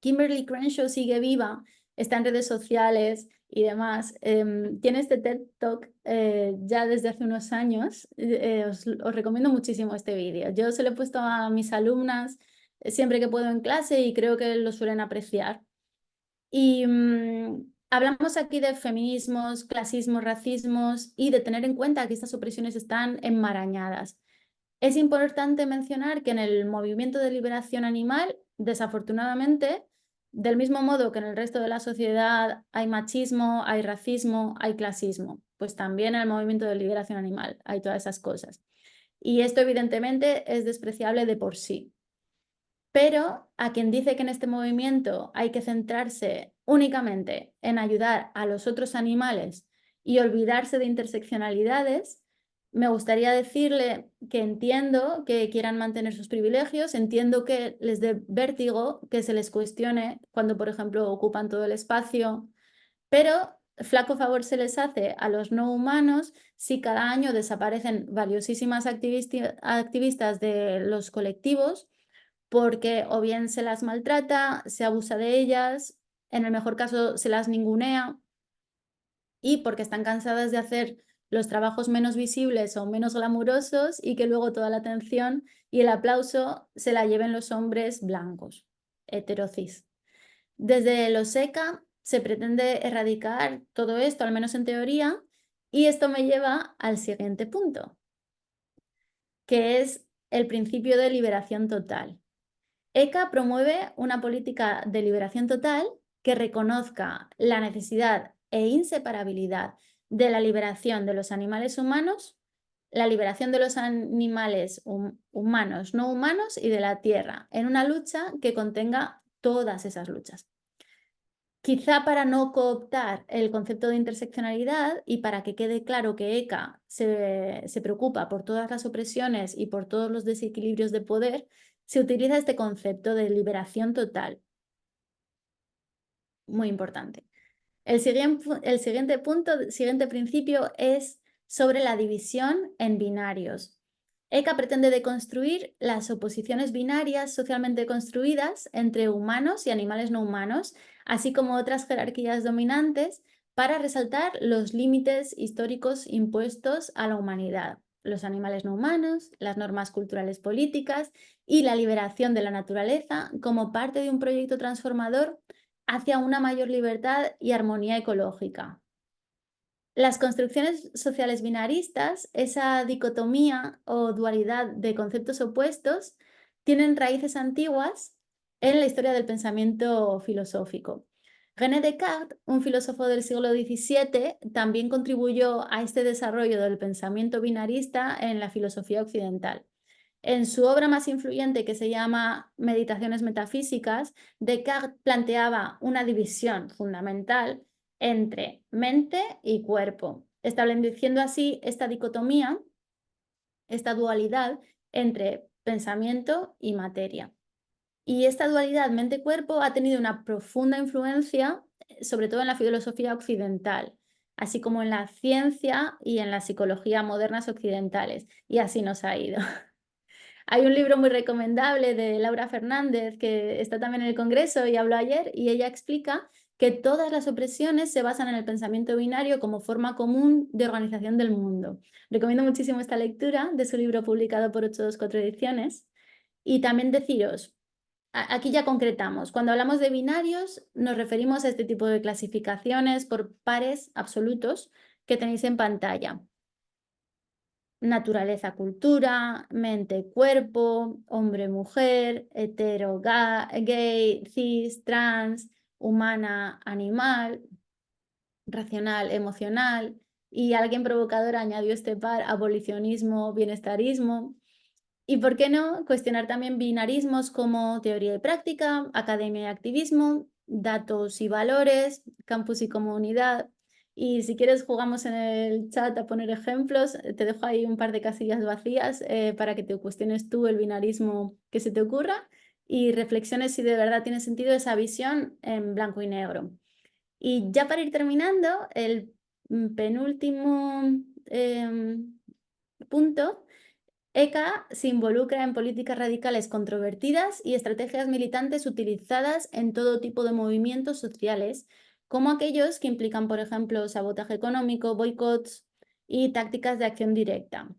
A: Kimberly Crenshaw sigue viva, está en redes sociales y demás. Tiene este TED Talk ya desde hace unos años. Os recomiendo muchísimo este vídeo. Yo se lo he puesto a mis alumnas siempre que puedo en clase y creo que lo suelen apreciar. Y hablamos aquí de feminismos, clasismos, racismos y de tener en cuenta que estas opresiones están enmarañadas. Es importante mencionar que en el movimiento de liberación animal, desafortunadamente, del mismo modo que en el resto de la sociedad hay machismo, hay racismo, hay clasismo, pues también en el movimiento de liberación animal hay todas esas cosas. Y esto evidentemente es despreciable de por sí. Pero a quien dice que en este movimiento hay que centrarse únicamente en ayudar a los otros animales y olvidarse de interseccionalidades, me gustaría decirle que entiendo que quieran mantener sus privilegios, entiendo que les dé vértigo que se les cuestione cuando, por ejemplo, ocupan todo el espacio, pero flaco favor se les hace a los no humanos si cada año desaparecen valiosísimas activistas de los colectivos porque o bien se las maltrata, se abusa de ellas, en el mejor caso se las ningunea y porque están cansadas de hacer los trabajos menos visibles o menos glamurosos y que luego toda la atención y el aplauso se la lleven los hombres blancos, heterocis. Desde los ECA se pretende erradicar todo esto, al menos en teoría, y esto me lleva al siguiente punto, que es el principio de liberación total. ECA promueve una política de liberación total que reconozca la necesidad e inseparabilidad de la liberación de los animales humanos, la liberación de los animales humanos, no humanos y de la tierra, en una lucha que contenga todas esas luchas. Quizá para no cooptar el concepto de interseccionalidad y para que quede claro que ECA se preocupa por todas las opresiones y por todos los desequilibrios de poder, se utiliza este concepto de liberación total. Muy importante. El siguiente principio es sobre la división en binarios. ECA pretende deconstruir las oposiciones binarias socialmente construidas entre humanos y animales no humanos, así como otras jerarquías dominantes, para resaltar los límites históricos impuestos a la humanidad, los animales no humanos, las normas culturales políticas y la liberación de la naturaleza como parte de un proyecto transformador hacia una mayor libertad y armonía ecológica. Las construcciones sociales binaristas, esa dicotomía o dualidad de conceptos opuestos, tienen raíces antiguas en la historia del pensamiento filosófico. René Descartes, un filósofo del siglo XVII, también contribuyó a este desarrollo del pensamiento binarista en la filosofía occidental. En su obra más influyente, que se llama Meditaciones metafísicas, Descartes planteaba una división fundamental entre mente y cuerpo, estableciendo así esta dicotomía, esta dualidad entre pensamiento y materia. Y esta dualidad mente-cuerpo ha tenido una profunda influencia, sobre todo en la filosofía occidental, así como en la ciencia y en la psicología modernas occidentales. Y así nos ha ido. Hay un libro muy recomendable de Laura Fernández que está también en el Congreso y habló ayer y ella explica que todas las opresiones se basan en el pensamiento binario como forma común de organización del mundo. Recomiendo muchísimo esta lectura de su libro publicado por 824 Ediciones. Y también deciros, aquí ya concretamos, cuando hablamos de binarios nos referimos a este tipo de clasificaciones por pares absolutos que tenéis en pantalla. Naturaleza, cultura, mente, cuerpo, hombre, mujer, hetero, gay, cis, trans, humana, animal, racional, emocional, y alguien provocador añadió este par, abolicionismo, bienestarismo. Y por qué no cuestionar también binarismos como teoría y práctica, academia y activismo, datos y valores, campus y comunidad. Y si quieres jugamos en el chat a poner ejemplos, te dejo ahí un par de casillas vacías para que te cuestiones tú el binarismo que se te ocurra y reflexiones si de verdad tiene sentido esa visión en blanco y negro. Y ya para ir terminando, el penúltimo punto, ECA se involucra en políticas radicales controvertidas y estrategias militantes utilizadas en todo tipo de movimientos sociales, como aquellos que implican, por ejemplo, sabotaje económico, boicots y tácticas de acción directa.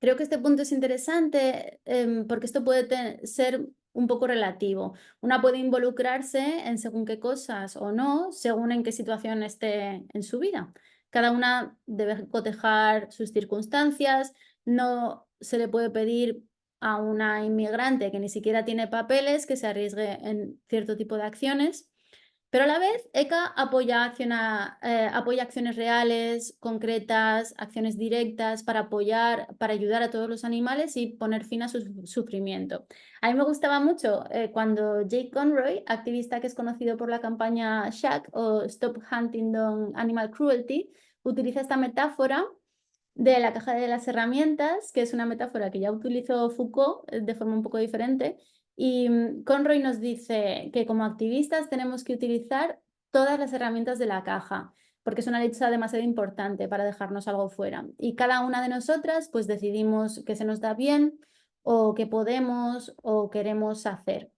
A: Creo que este punto es interesante porque esto puede ser un poco relativo. Una puede involucrarse en según qué cosas o no, según en qué situación esté en su vida. Cada una debe cotejar sus circunstancias. No se le puede pedir a una inmigrante que ni siquiera tiene papeles que se arriesgue en cierto tipo de acciones. Pero a la vez, ECA apoya acciones reales, concretas, acciones directas para ayudar a todos los animales y poner fin a su sufrimiento. A mí me gustaba mucho cuando Jake Conroy, activista que es conocido por la campaña SHAC o Stop Huntingdon Animal Cruelty, utiliza esta metáfora de la caja de las herramientas, que es una metáfora que ya utilizó Foucault de forma un poco diferente. Y Conroy nos dice que como activistas tenemos que utilizar todas las herramientas de la caja, porque es una lucha demasiado importante para dejarnos algo fuera. Y cada una de nosotras pues decidimos qué se nos da bien o qué podemos o queremos hacer.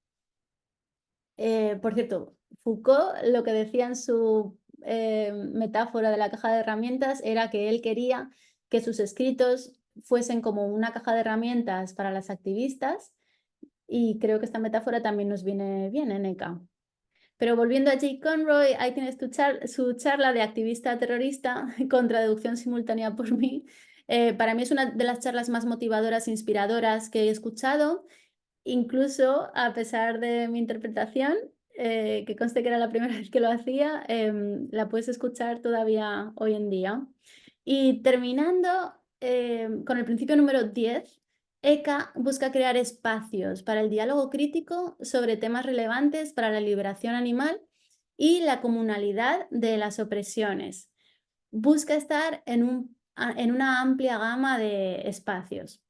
A: Por cierto, Foucault lo que decía en su metáfora de la caja de herramientas era que él quería que sus escritos fuesen como una caja de herramientas para las activistas, y creo que esta metáfora también nos viene bien en ECA. Pero volviendo a Jake Conroy, ahí tienes su charla de activista terrorista con traducción simultánea por mí. Para mí es una de las charlas más motivadoras e inspiradoras que he escuchado, incluso a pesar de mi interpretación, que conste que era la primera vez que lo hacía, la puedes escuchar todavía hoy en día. Y terminando con el principio número 10, ECA busca crear espacios para el diálogo crítico sobre temas relevantes para la liberación animal y la comunalidad de las opresiones. Busca estar en una amplia gama de espacios.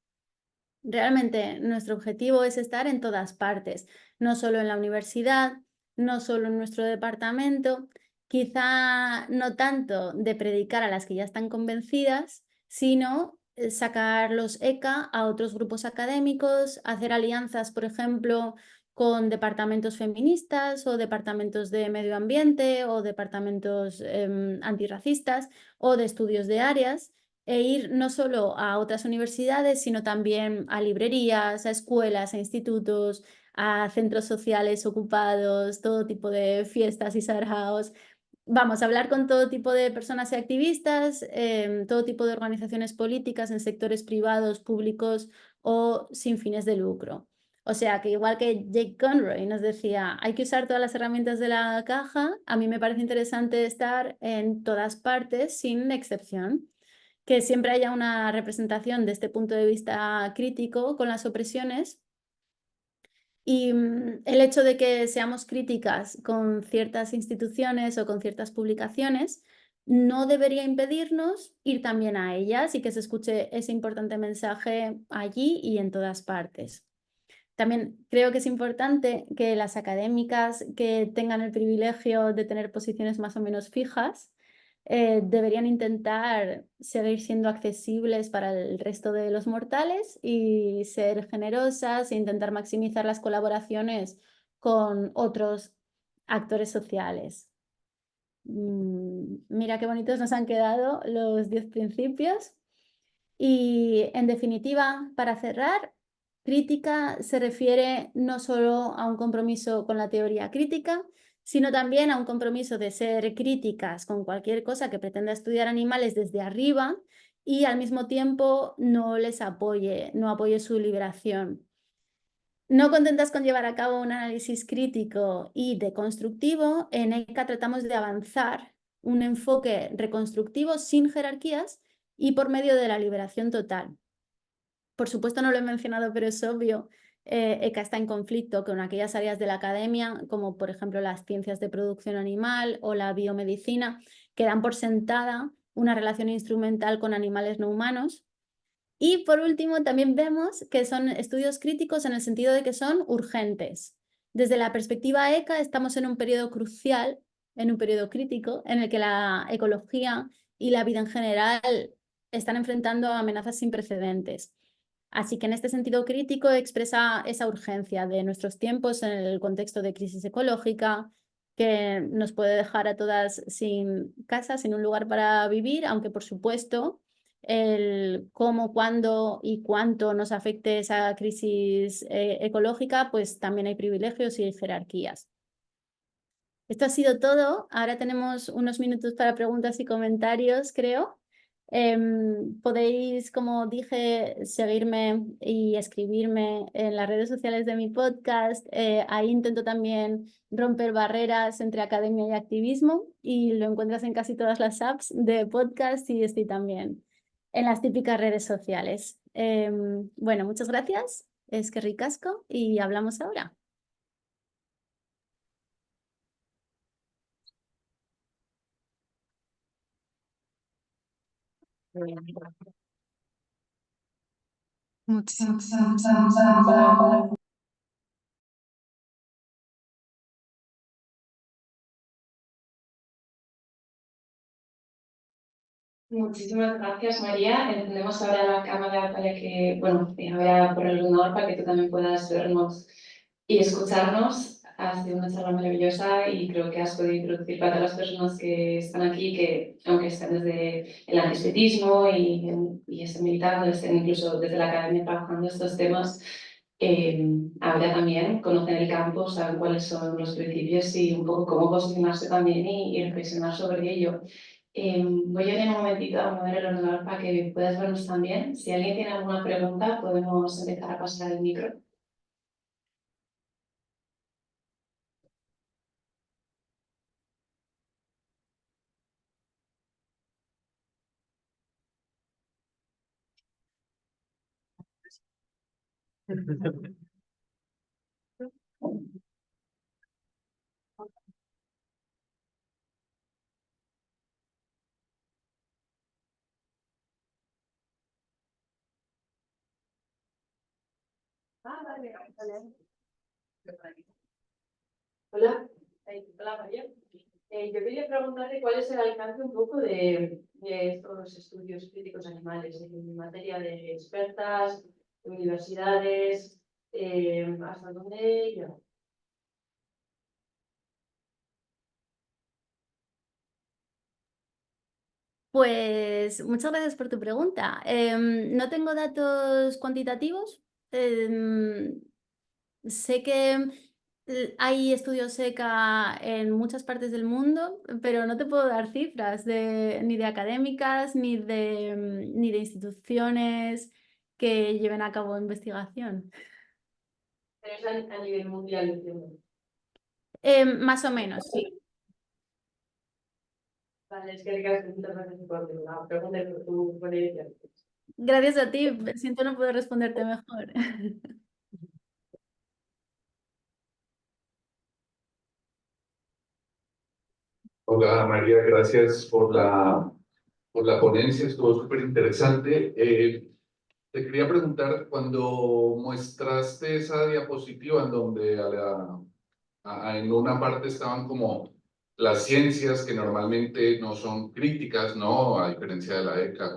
A: Realmente nuestro objetivo es estar en todas partes, no solo en la universidad, no solo en nuestro departamento, quizá no tanto de predicar a las que ya están convencidas, sino sacar los ECA a otros grupos académicos, hacer alianzas, por ejemplo, con departamentos feministas o departamentos de medio ambiente o departamentos antirracistas o de estudios de áreas, e ir no solo a otras universidades, sino también a librerías, a escuelas, a institutos, a centros sociales ocupados, todo tipo de fiestas y saraos. Vamos a hablar con todo tipo de personas y activistas, todo tipo de organizaciones políticas en sectores privados, públicos o sin fines de lucro. O sea que igual que Jake Conroy nos decía, hay que usar todas las herramientas de la caja, a mí me parece interesante estar en todas partes sin excepción, que siempre haya una representación de este punto de vista crítico con las opresiones. Y el hecho de que seamos críticas con ciertas instituciones o con ciertas publicaciones no debería impedirnos ir también a ellas y que se escuche ese importante mensaje allí y en todas partes. También creo que es importante que las académicas que tengan el privilegio de tener posiciones más o menos fijas deberían intentar seguir siendo accesibles para el resto de los mortales y ser generosas e intentar maximizar las colaboraciones con otros actores sociales. Mira qué bonitos nos han quedado los 10 principios. Y en definitiva, para cerrar, crítica se refiere no solo a un compromiso con la teoría crítica, sino también a un compromiso de ser críticas con cualquier cosa que pretenda estudiar animales desde arriba y al mismo tiempo no apoye su liberación. No contentas con llevar a cabo un análisis crítico y deconstructivo, en ECA tratamos de avanzar un enfoque reconstructivo sin jerarquías y por medio de la liberación total. Por supuesto, no lo he mencionado, pero es obvio, ECA está en conflicto con aquellas áreas de la academia, como por ejemplo las ciencias de producción animal o la biomedicina, que dan por sentada una relación instrumental con animales no humanos. Y por último, también vemos que son estudios críticos en el sentido de que son urgentes. Desde la perspectiva ECA estamos en un periodo crucial, en un periodo crítico, en el que la ecología y la vida en general están enfrentando amenazas sin precedentes. Así que en este sentido crítico expresa esa urgencia de nuestros tiempos en el contexto de crisis ecológica, que nos puede dejar a todas sin casa, sin un lugar para vivir, aunque por supuesto el cómo, cuándo y cuánto nos afecte esa crisis ecológica, pues también hay privilegios y jerarquías. Esto ha sido todo. Ahora tenemos unos minutos para preguntas y comentarios, creo. Podéis, como dije, seguirme y escribirme en las redes sociales de mi podcast. Ahí intento también romper barreras entre academia y activismo y lo encuentras en casi todas las apps de podcast y estoy también en las típicas redes sociales. Bueno, muchas gracias. Es que ricasco y hablamos ahora.
C: Muchísimas
B: Muchísimas gracias, María. Encendemos ahora la cámara para que, bueno, ahora por el ordenador para que tú también puedas vernos y escucharnos. Ha sido una charla maravillosa y creo que has podido introducir para todas las personas que están aquí, que aunque estén desde el antisemitismo y estén militando, estén incluso desde la academia trabajando estos temas, ahora también conocen el campo, saben cuáles son los principios y un poco cómo posicionarse también y reflexionar sobre ello. Voy a ir en un momentito a mover el ordenador para que puedas vernos también. Si alguien tiene alguna pregunta, podemos empezar a pasar el micro.
D: Hola, hola María. Yo quería preguntarle cuál es el alcance un poco de estos estudios críticos animales en materia de expertas, de universidades, hasta dónde llegan.
A: Pues muchas gracias por tu pregunta. No tengo datos cuantitativos. Sé que hay estudios ECA en muchas partes del mundo, pero no te puedo dar cifras ni de académicas ni de instituciones que lleven a cabo investigación.
D: Pero es a nivel mundial, entiendo.
A: Más o menos, sí.
D: Vale, es que muchas gracias por la pregunta y por tu ponencia.
A: Gracias a ti. Siento no poder responderte mejor.
C: Hola María, gracias por la ponencia, estuvo súper interesante. Te quería preguntar, cuando muestraste esa diapositiva en donde en una parte estaban como las ciencias que normalmente no son críticas, ¿no? A diferencia de la ECA,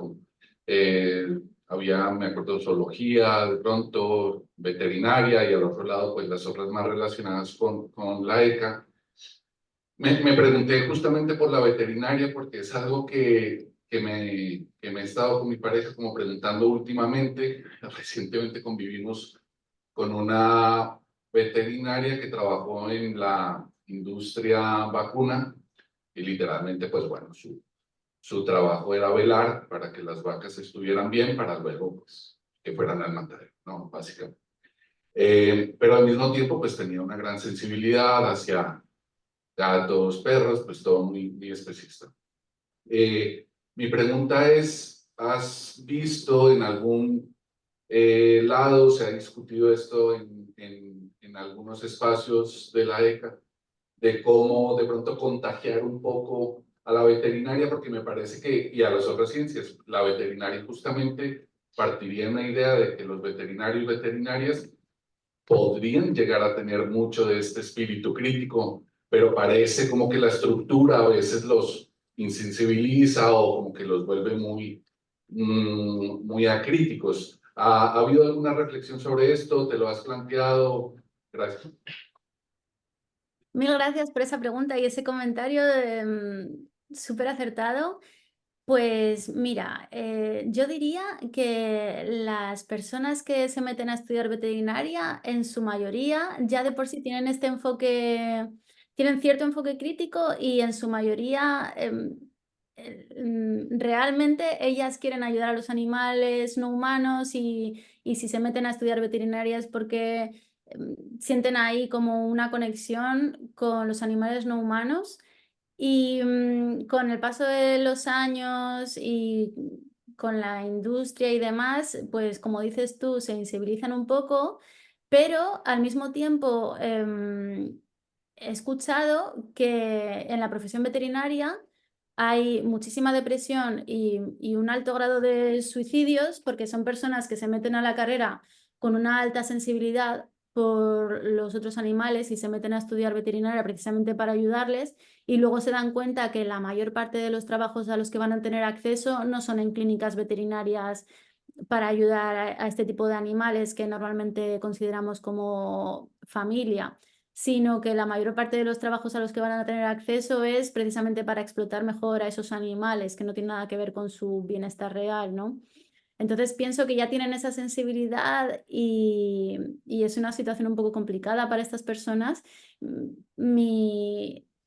C: había, me acuerdo, zoología, de pronto veterinaria y al otro lado, pues las otras más relacionadas con la ECA. Me pregunté justamente por la veterinaria porque es algo que me he estado con mi pareja como preguntando últimamente. Recientemente convivimos con una veterinaria que trabajó en la industria vacuna y literalmente, pues bueno, su trabajo era velar para que las vacas estuvieran bien para luego, pues, que fueran al matadero, ¿no? Básicamente. Pero al mismo tiempo, pues tenía una gran sensibilidad hacia gatos, perros, pues todo muy específico. Mi pregunta es, ¿has visto en algún lado, se ha discutido esto en algunos espacios de la ECA, de cómo de pronto contagiar un poco a la veterinaria? Porque me parece que, y a las otras ciencias, la veterinaria justamente partiría de una idea de que los veterinarios y veterinarias podrían llegar a tener mucho de este espíritu crítico, pero parece como que la estructura a veces los insensibiliza o como que los vuelve muy acríticos. ¿Ha habido alguna reflexión sobre esto? ¿Te lo has planteado? Gracias.
A: Mil gracias por esa pregunta y ese comentario súper acertado. Pues mira, yo diría que las personas que se meten a estudiar veterinaria, en su mayoría, ya de por sí tienen este enfoque, tienen cierto enfoque crítico y en su mayoría realmente ellas quieren ayudar a los animales no humanos y si se meten a estudiar veterinaria es porque sienten ahí como una conexión con los animales no humanos y con el paso de los años y con la industria y demás, pues como dices tú, se sensibilizan un poco, pero al mismo tiempo he escuchado que en la profesión veterinaria hay muchísima depresión y un alto grado de suicidios porque son personas que se meten a la carrera con una alta sensibilidad por los otros animales y se meten a estudiar veterinaria precisamente para ayudarles y luego se dan cuenta que la mayor parte de los trabajos a los que van a tener acceso no son en clínicas veterinarias para ayudar a este tipo de animales que normalmente consideramos como familia, sino que la mayor parte de los trabajos a los que van a tener acceso es precisamente para explotar mejor a esos animales, que no tienen nada que ver con su bienestar real, ¿no? Entonces pienso que ya tienen esa sensibilidad y es una situación un poco complicada para estas personas.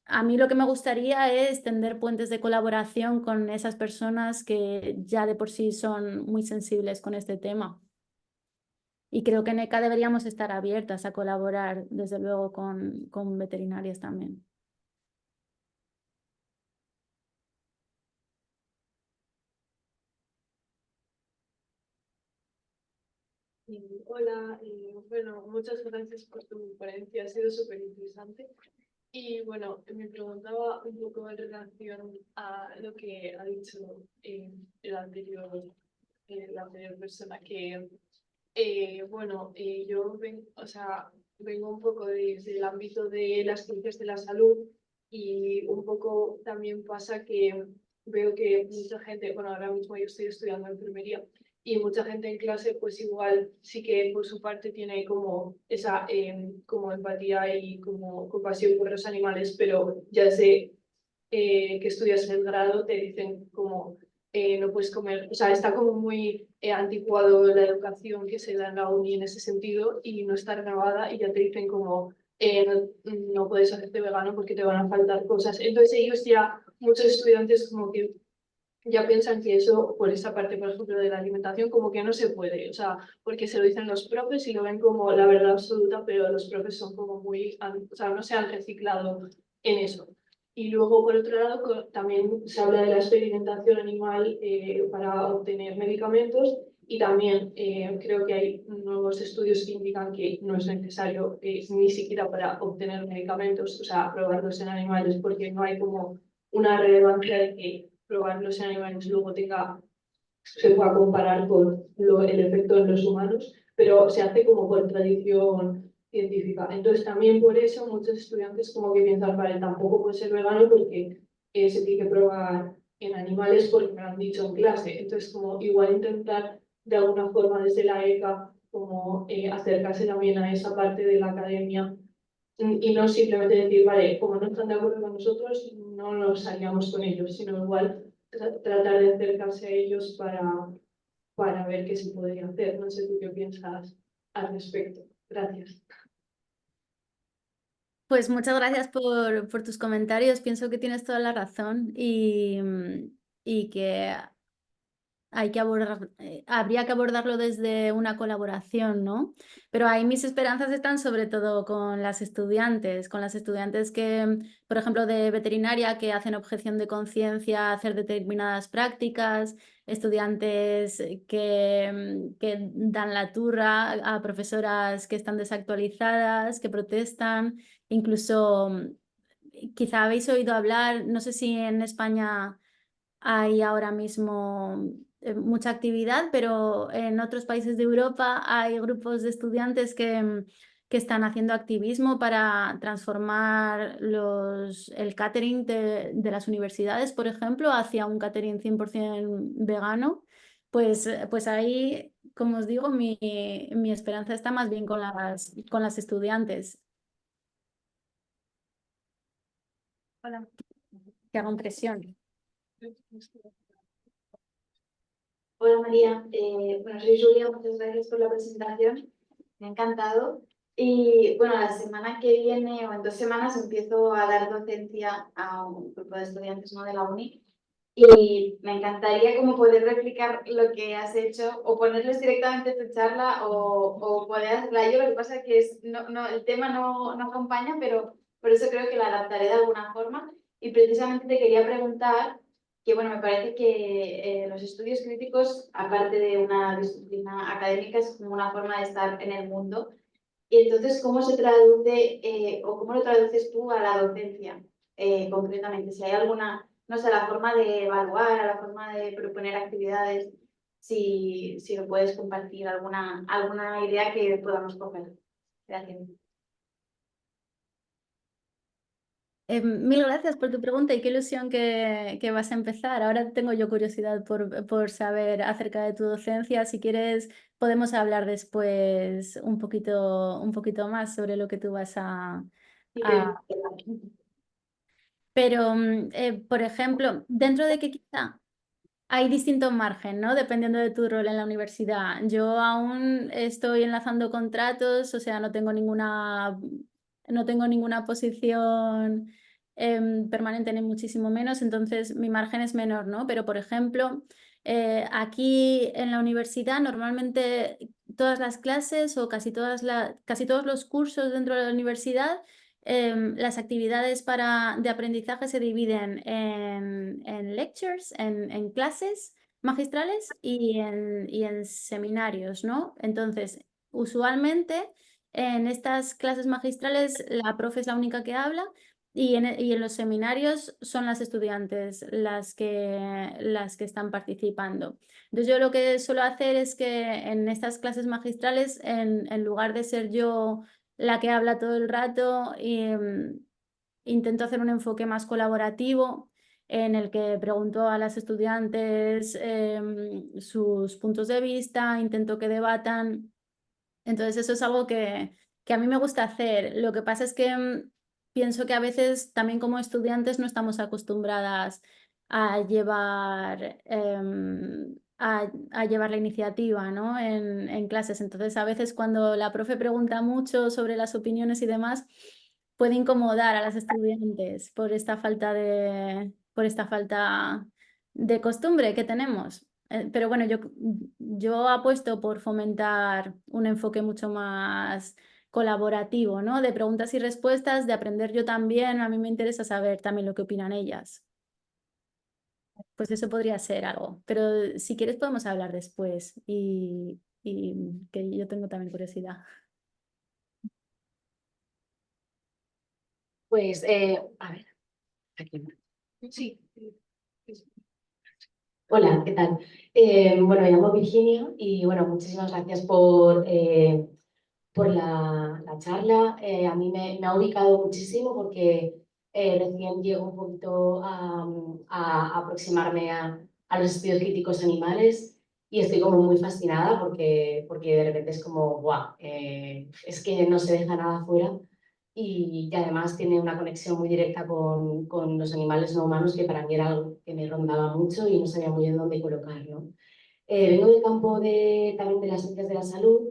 A: A mí lo que me gustaría es tender puentes de colaboración con esas personas que ya de por sí son muy sensibles con este tema. Y creo que en ECA deberíamos estar abiertas a colaborar, desde luego, con veterinarias también.
D: Hola, bueno, muchas gracias por tu ponencia, ha sido súper interesante. Y bueno, me preguntaba un poco en relación a lo que ha dicho la anterior persona, que yo o sea, vengo un poco desde el ámbito de las ciencias de la salud y un poco también pasa que veo que mucha gente, bueno, ahora mismo yo estoy estudiando enfermería y mucha gente en clase pues igual sí que por su parte tiene como esa como empatía y como compasión por los animales, pero ya sé que estudias el grado te dicen como no puedes comer, o sea, está como muy anticuado la educación que se da en la uni en ese sentido y no está renovada y ya te dicen como no puedes hacerte vegano porque te van a faltar cosas. Entonces ellos ya, muchos estudiantes como que ya piensan que eso, por esa parte, por ejemplo, de la alimentación, como que no se puede, o sea, porque se lo dicen los profes y lo ven como la verdad absoluta, pero los profes son como muy, o sea, no se han reciclado en eso. Y luego, por otro lado, también se habla de la experimentación animal para obtener medicamentos y también creo que hay nuevos estudios que indican que no es necesario ni siquiera para obtener medicamentos, o sea, probarlos en animales, porque no hay como una relevancia de que probarlos en animales luego se pueda comparar con el efecto en los humanos, pero se hace como por tradición científica. Entonces también por eso muchos estudiantes como que piensan, vale, tampoco puede ser vegano porque se tiene que probar en animales porque me lo han dicho en clase. Entonces como igual intentar de alguna forma desde la ECA como acercarse también a esa parte de la academia y no simplemente decir, vale, como no están de acuerdo con nosotros, no nos aliamos con ellos, sino igual tratar de acercarse a ellos para ver qué se podría hacer. No sé tú qué piensas al respecto. Gracias.
A: Pues muchas gracias por tus comentarios. Pienso que tienes toda la razón y que hay que habría que abordarlo desde una colaboración, ¿no? Pero ahí mis esperanzas están sobre todo con las estudiantes que, por ejemplo, de veterinaria, que hacen objeción de conciencia a hacer determinadas prácticas, estudiantes que dan la turra a profesoras que están desactualizadas, que protestan, incluso quizá habéis oído hablar, no sé si en España hay ahora mismo mucha actividad, pero en otros países de Europa hay grupos de estudiantes que están haciendo activismo para transformar el catering de las universidades, por ejemplo, hacia un catering 100% vegano. Pues ahí, como os digo, mi esperanza está más bien con las estudiantes.
D: Hola.
A: Que hagan presión.
E: Hola María, bueno, soy Julia, muchas gracias por la presentación, me ha encantado. Y bueno, la semana que viene o en 2 semanas empiezo a dar docencia a un grupo de estudiantes, ¿no?, de la uni Y me encantaría como poder replicar lo que has hecho o ponerles directamente tu charla o poder hacerla yo. Lo que pasa es que el tema no acompaña, pero por eso creo que la adaptaré de alguna forma. Y precisamente te quería preguntar que, bueno, me parece que los estudios críticos, aparte de una disciplina académica, es como una forma de estar en el mundo. Y entonces, ¿cómo se traduce o cómo lo traduces tú a la docencia concretamente? Si hay alguna, no sé, la forma de evaluar, la forma de proponer actividades, si lo puedes compartir, alguna idea que podamos coger. Gracias.
A: Mil gracias por tu pregunta y qué ilusión que vas a empezar. Ahora tengo yo curiosidad por saber acerca de tu docencia. Si quieres, podemos hablar después un poquito más sobre lo que tú vas a... Pero, por ejemplo, dentro de que quizá hay distinto margen, ¿no? Dependiendo de tu rol en la universidad. Yo aún estoy enlazando contratos, o sea, no tengo ninguna posición permanente ni muchísimo menos, entonces mi margen es menor, ¿no? Pero, por ejemplo, aquí en la universidad normalmente todas las clases o casi todos los cursos dentro de la universidad las actividades de aprendizaje se dividen en lectures, en clases magistrales y en seminarios, ¿no? Entonces, usualmente en estas clases magistrales la profe es la única que habla y en los seminarios son las estudiantes las que están participando. Entonces, yo lo que suelo hacer es que en estas clases magistrales, en lugar de ser yo la que habla todo el rato y intento hacer un enfoque más colaborativo en el que pregunto a las estudiantes sus puntos de vista, intento que debatan. Entonces eso es algo que a mí me gusta hacer. Lo que pasa es que pienso que a veces también como estudiantes no estamos acostumbradas a a llevar la iniciativa, ¿no? en clases. Entonces a veces cuando la profe pregunta mucho sobre las opiniones y demás, puede incomodar a las estudiantes por esta falta de costumbre que tenemos. Pero bueno, yo apuesto por fomentar un enfoque mucho más colaborativo, ¿no? De preguntas y respuestas, de aprender yo también. A mí me interesa saber también lo que opinan ellas. Pues eso podría ser algo. Pero si quieres podemos hablar después y que yo tengo también curiosidad.
F: Pues, a ver, aquí. Sí. Hola, ¿qué tal? Bueno, me llamo Virginia y bueno, muchísimas gracias por la charla. A mí me ha ubicado muchísimo porque recién llego un poquito a aproximarme a los estudios críticos animales y estoy como muy fascinada porque de repente es como, guau, es que no se deja nada fuera y además tiene una conexión muy directa con los animales no humanos que para mí era algo que me rondaba mucho y no sabía muy bien dónde colocar, ¿no? Vengo del campo también de las ciencias de la salud,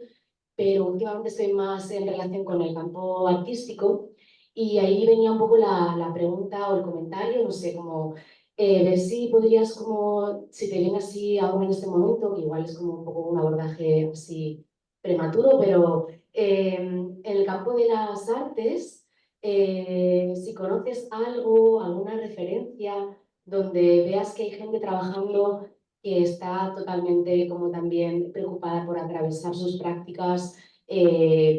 F: pero últimamente estoy más en relación con el campo artístico y ahí venía un poco la pregunta o el comentario, no sé, como ver si podrías, como, si te viene así ahora en este momento, que igual es como un poco un abordaje así prematuro, pero en el campo de las artes, si conoces algo, alguna referencia donde veas que hay gente trabajando que está totalmente como también preocupada por atravesar sus prácticas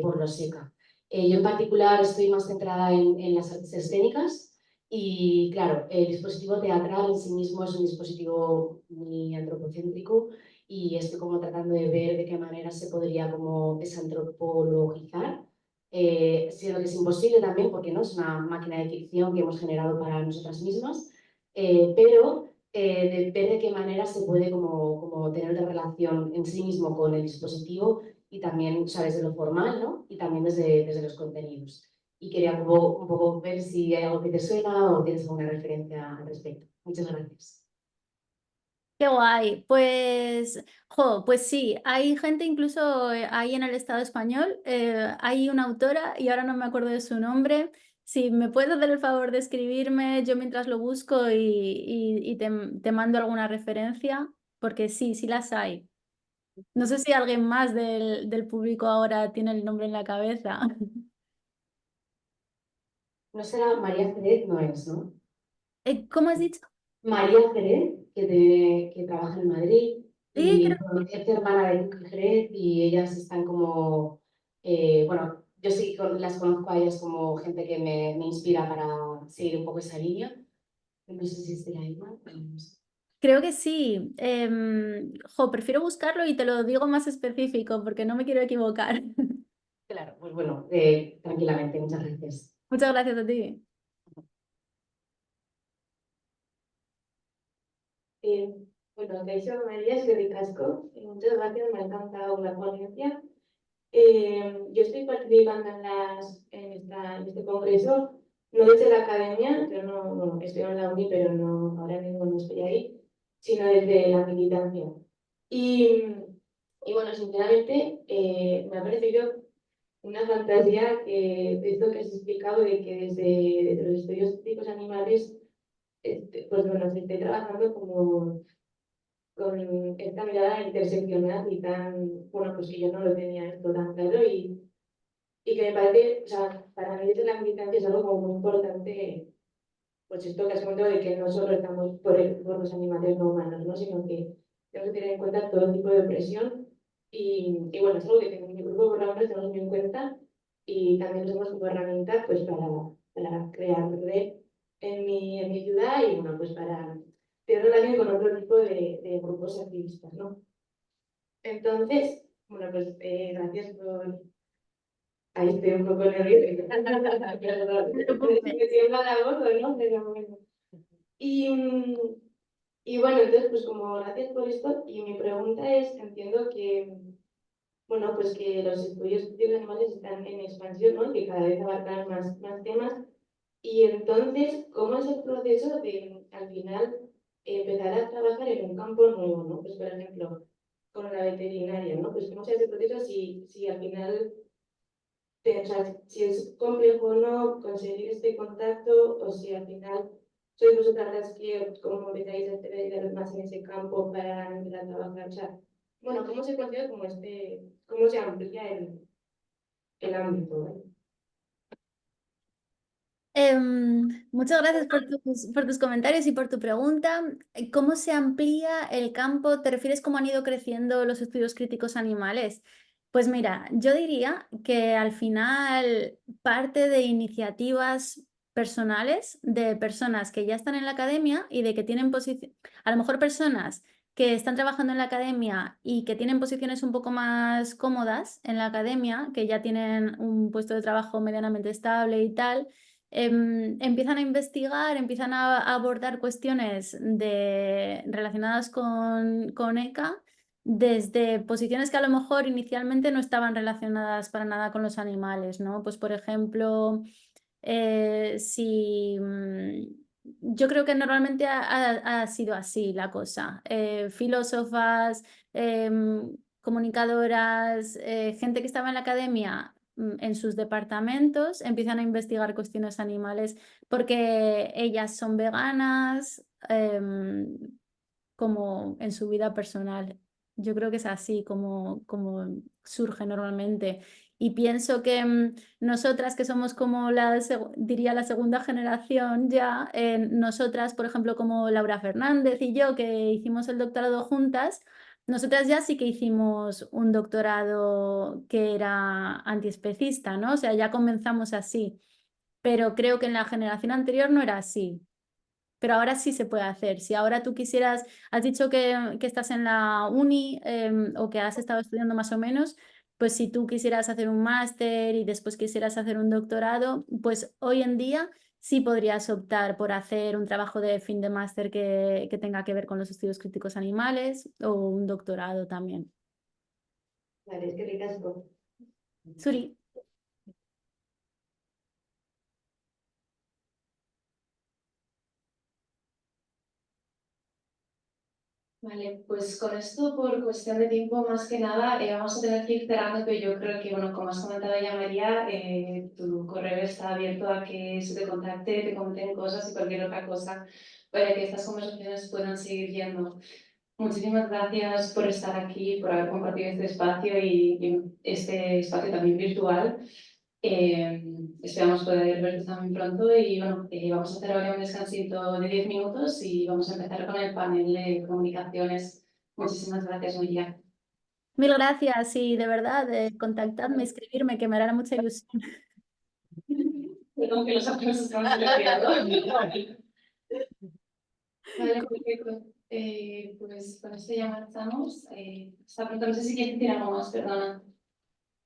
F: por lo seca. Yo en particular estoy más centrada en las artes escénicas y claro, el dispositivo teatral en sí mismo es un dispositivo muy antropocéntrico y estoy como tratando de ver de qué manera se podría como desantropologizar, siendo que es imposible también porque no es una máquina de ficción que hemos generado para nosotras mismas, pero de ver de qué manera se puede como tener de relación en sí mismo con el dispositivo y también, o sea, desde lo formal, ¿no? Y también desde los contenidos. Y quería un poco ver si hay algo que te suena o tienes alguna referencia al respecto. Muchas gracias.
A: Qué guay. Pues sí, hay gente incluso ahí en el Estado español. Hay una autora, y ahora no me acuerdo de su nombre, Si me puedes hacer el favor de escribirme, yo mientras lo busco y te mando alguna referencia, porque sí, sí las hay. No sé si alguien más del público ahora tiene el nombre en la cabeza.
F: No será María Jerez, no es, ¿no?
A: ¿Cómo has dicho?
F: María Jerez, que trabaja en Madrid y
A: Creo
F: bueno, es hermana de Luque Jerez y ellas están como, bueno, yo sí las conozco a ellas como gente que me inspira para seguir un poco esa línea. No sé si es de la misma, pero no sé.
A: Creo que sí. Prefiero buscarlo y te lo digo más específico porque no me quiero equivocar.
F: Claro, pues bueno, tranquilamente, muchas gracias.
A: Muchas gracias a ti.
G: Eh, bueno, Kaixo, María, eskerrik asko. Muchas gracias, me ha encantado la ponencia. Yo estoy participando en este congreso, no desde la academia, yo no, estoy en la uni, pero no, ahora mismo no estoy ahí, sino desde la militancia. Y, y bueno, sinceramente, me ha parecido una fantasía que, de esto que has explicado, de que desde los estudios críticos animales, pues bueno, se esté trabajando como con esta mirada interseccional y tan, bueno, pues que yo no lo tenía esto tan claro y que me parece, o sea, para mí desde la militancia es algo como muy importante, pues esto que has comentado de que no solo estamos por los animales no humanos, ¿no? Sino que tenemos que tener en cuenta todo tipo de opresión y bueno, es algo que en mi grupo por lo menos tenemos muy en cuenta y también lo usamos como herramienta pues para crear red en mi ciudad y bueno, pues para tener relación con otro tipo de grupos activistas, ¿no? Entonces, bueno, pues gracias por... Ahí estoy un poco nerviosa. Perdón,
A: No te preocupes.
G: me tiembla la voz, ¿no? Pero bueno. Y, y bueno, entonces, pues como gracias por esto, y mi pregunta es, entiendo que, bueno, pues que los estudios de los animales están en expansión, ¿no? Que cada vez abarcan más temas. Y entonces, ¿cómo es el proceso de, al final, empezar a trabajar en un campo nuevo, ¿no? Pues, por ejemplo, con la veterinaria, ¿no? Pues, ¿cómo se hace el proceso si al final, o sea, si es complejo o no conseguir este contacto, o si al final sois vosotras las que, como empezáis a especializaros más en ese campo para empezar a trabajar? O sea, bueno, ¿cómo se consigue como cómo se amplía el ámbito, ¿vale?
A: Muchas gracias por tus comentarios y por tu pregunta. ¿Cómo se amplía el campo? ¿Te refieres cómo han ido creciendo los estudios críticos animales? Pues mira, yo diría que al final parte de iniciativas personales de personas que ya están en la academia y de que tienen posición, a lo mejor personas que están trabajando en la academia y que tienen posiciones un poco más cómodas en la academia, que ya tienen un puesto de trabajo medianamente estable y tal, empiezan a investigar, empiezan a abordar cuestiones relacionadas con ECA desde posiciones que a lo mejor inicialmente no estaban relacionadas para nada con los animales, ¿no? Pues por ejemplo, si yo creo que normalmente ha sido así la cosa. Filósofas, comunicadoras, gente que estaba en la academia en sus departamentos empiezan a investigar cuestiones animales porque ellas son veganas, como en su vida personal. Yo creo que es así como surge normalmente. Y pienso que nosotras que somos como diría la segunda generación ya, nosotras, por ejemplo, como Laura Fernández y yo, que hicimos el doctorado juntas, nosotras ya sí que hicimos un doctorado que era antiespecista, ¿no? O sea, ya comenzamos así. Pero creo que en la generación anterior no era así. Pero ahora sí se puede hacer. Si ahora tú quisieras, has dicho que estás en la uni o que has estado estudiando más o menos, pues si tú quisieras hacer un máster y después quisieras hacer un doctorado, pues hoy en día sí podrías optar por hacer un trabajo de fin de máster que tenga que ver con los estudios críticos animales o un doctorado también.
G: Vale, es que ricasco.
A: Suri.
B: Vale, pues con esto, por cuestión de tiempo, más que nada, vamos a tener que ir cerrando, pero yo creo que, bueno, como has comentado ya, María, tu correo está abierto a que se te contacte, te comenten cosas y cualquier otra cosa para que estas conversaciones puedan seguir yendo. Muchísimas gracias por estar aquí, por haber compartido este espacio y este espacio también virtual. Esperamos poder verte también pronto y bueno, vamos a hacer ahora un descansito de 10 minutos y vamos a empezar con el panel de comunicaciones. Muchísimas gracias, María.
A: Mil gracias y de verdad, contactadme, escribirme, que me hará mucha ilusión.
B: Perdón que los aplausos se me han bloqueado. Vale, perfecto. Pues con esto ya marchamos. Hasta pronto. No sé si quieres decir algo más, perdona.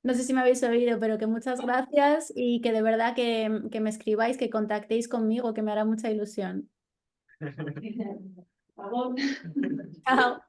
A: No sé si me habéis oído, pero que muchas gracias y que de verdad que me escribáis, que contactéis conmigo, que me hará mucha ilusión.
B: Por favor.
A: Chao.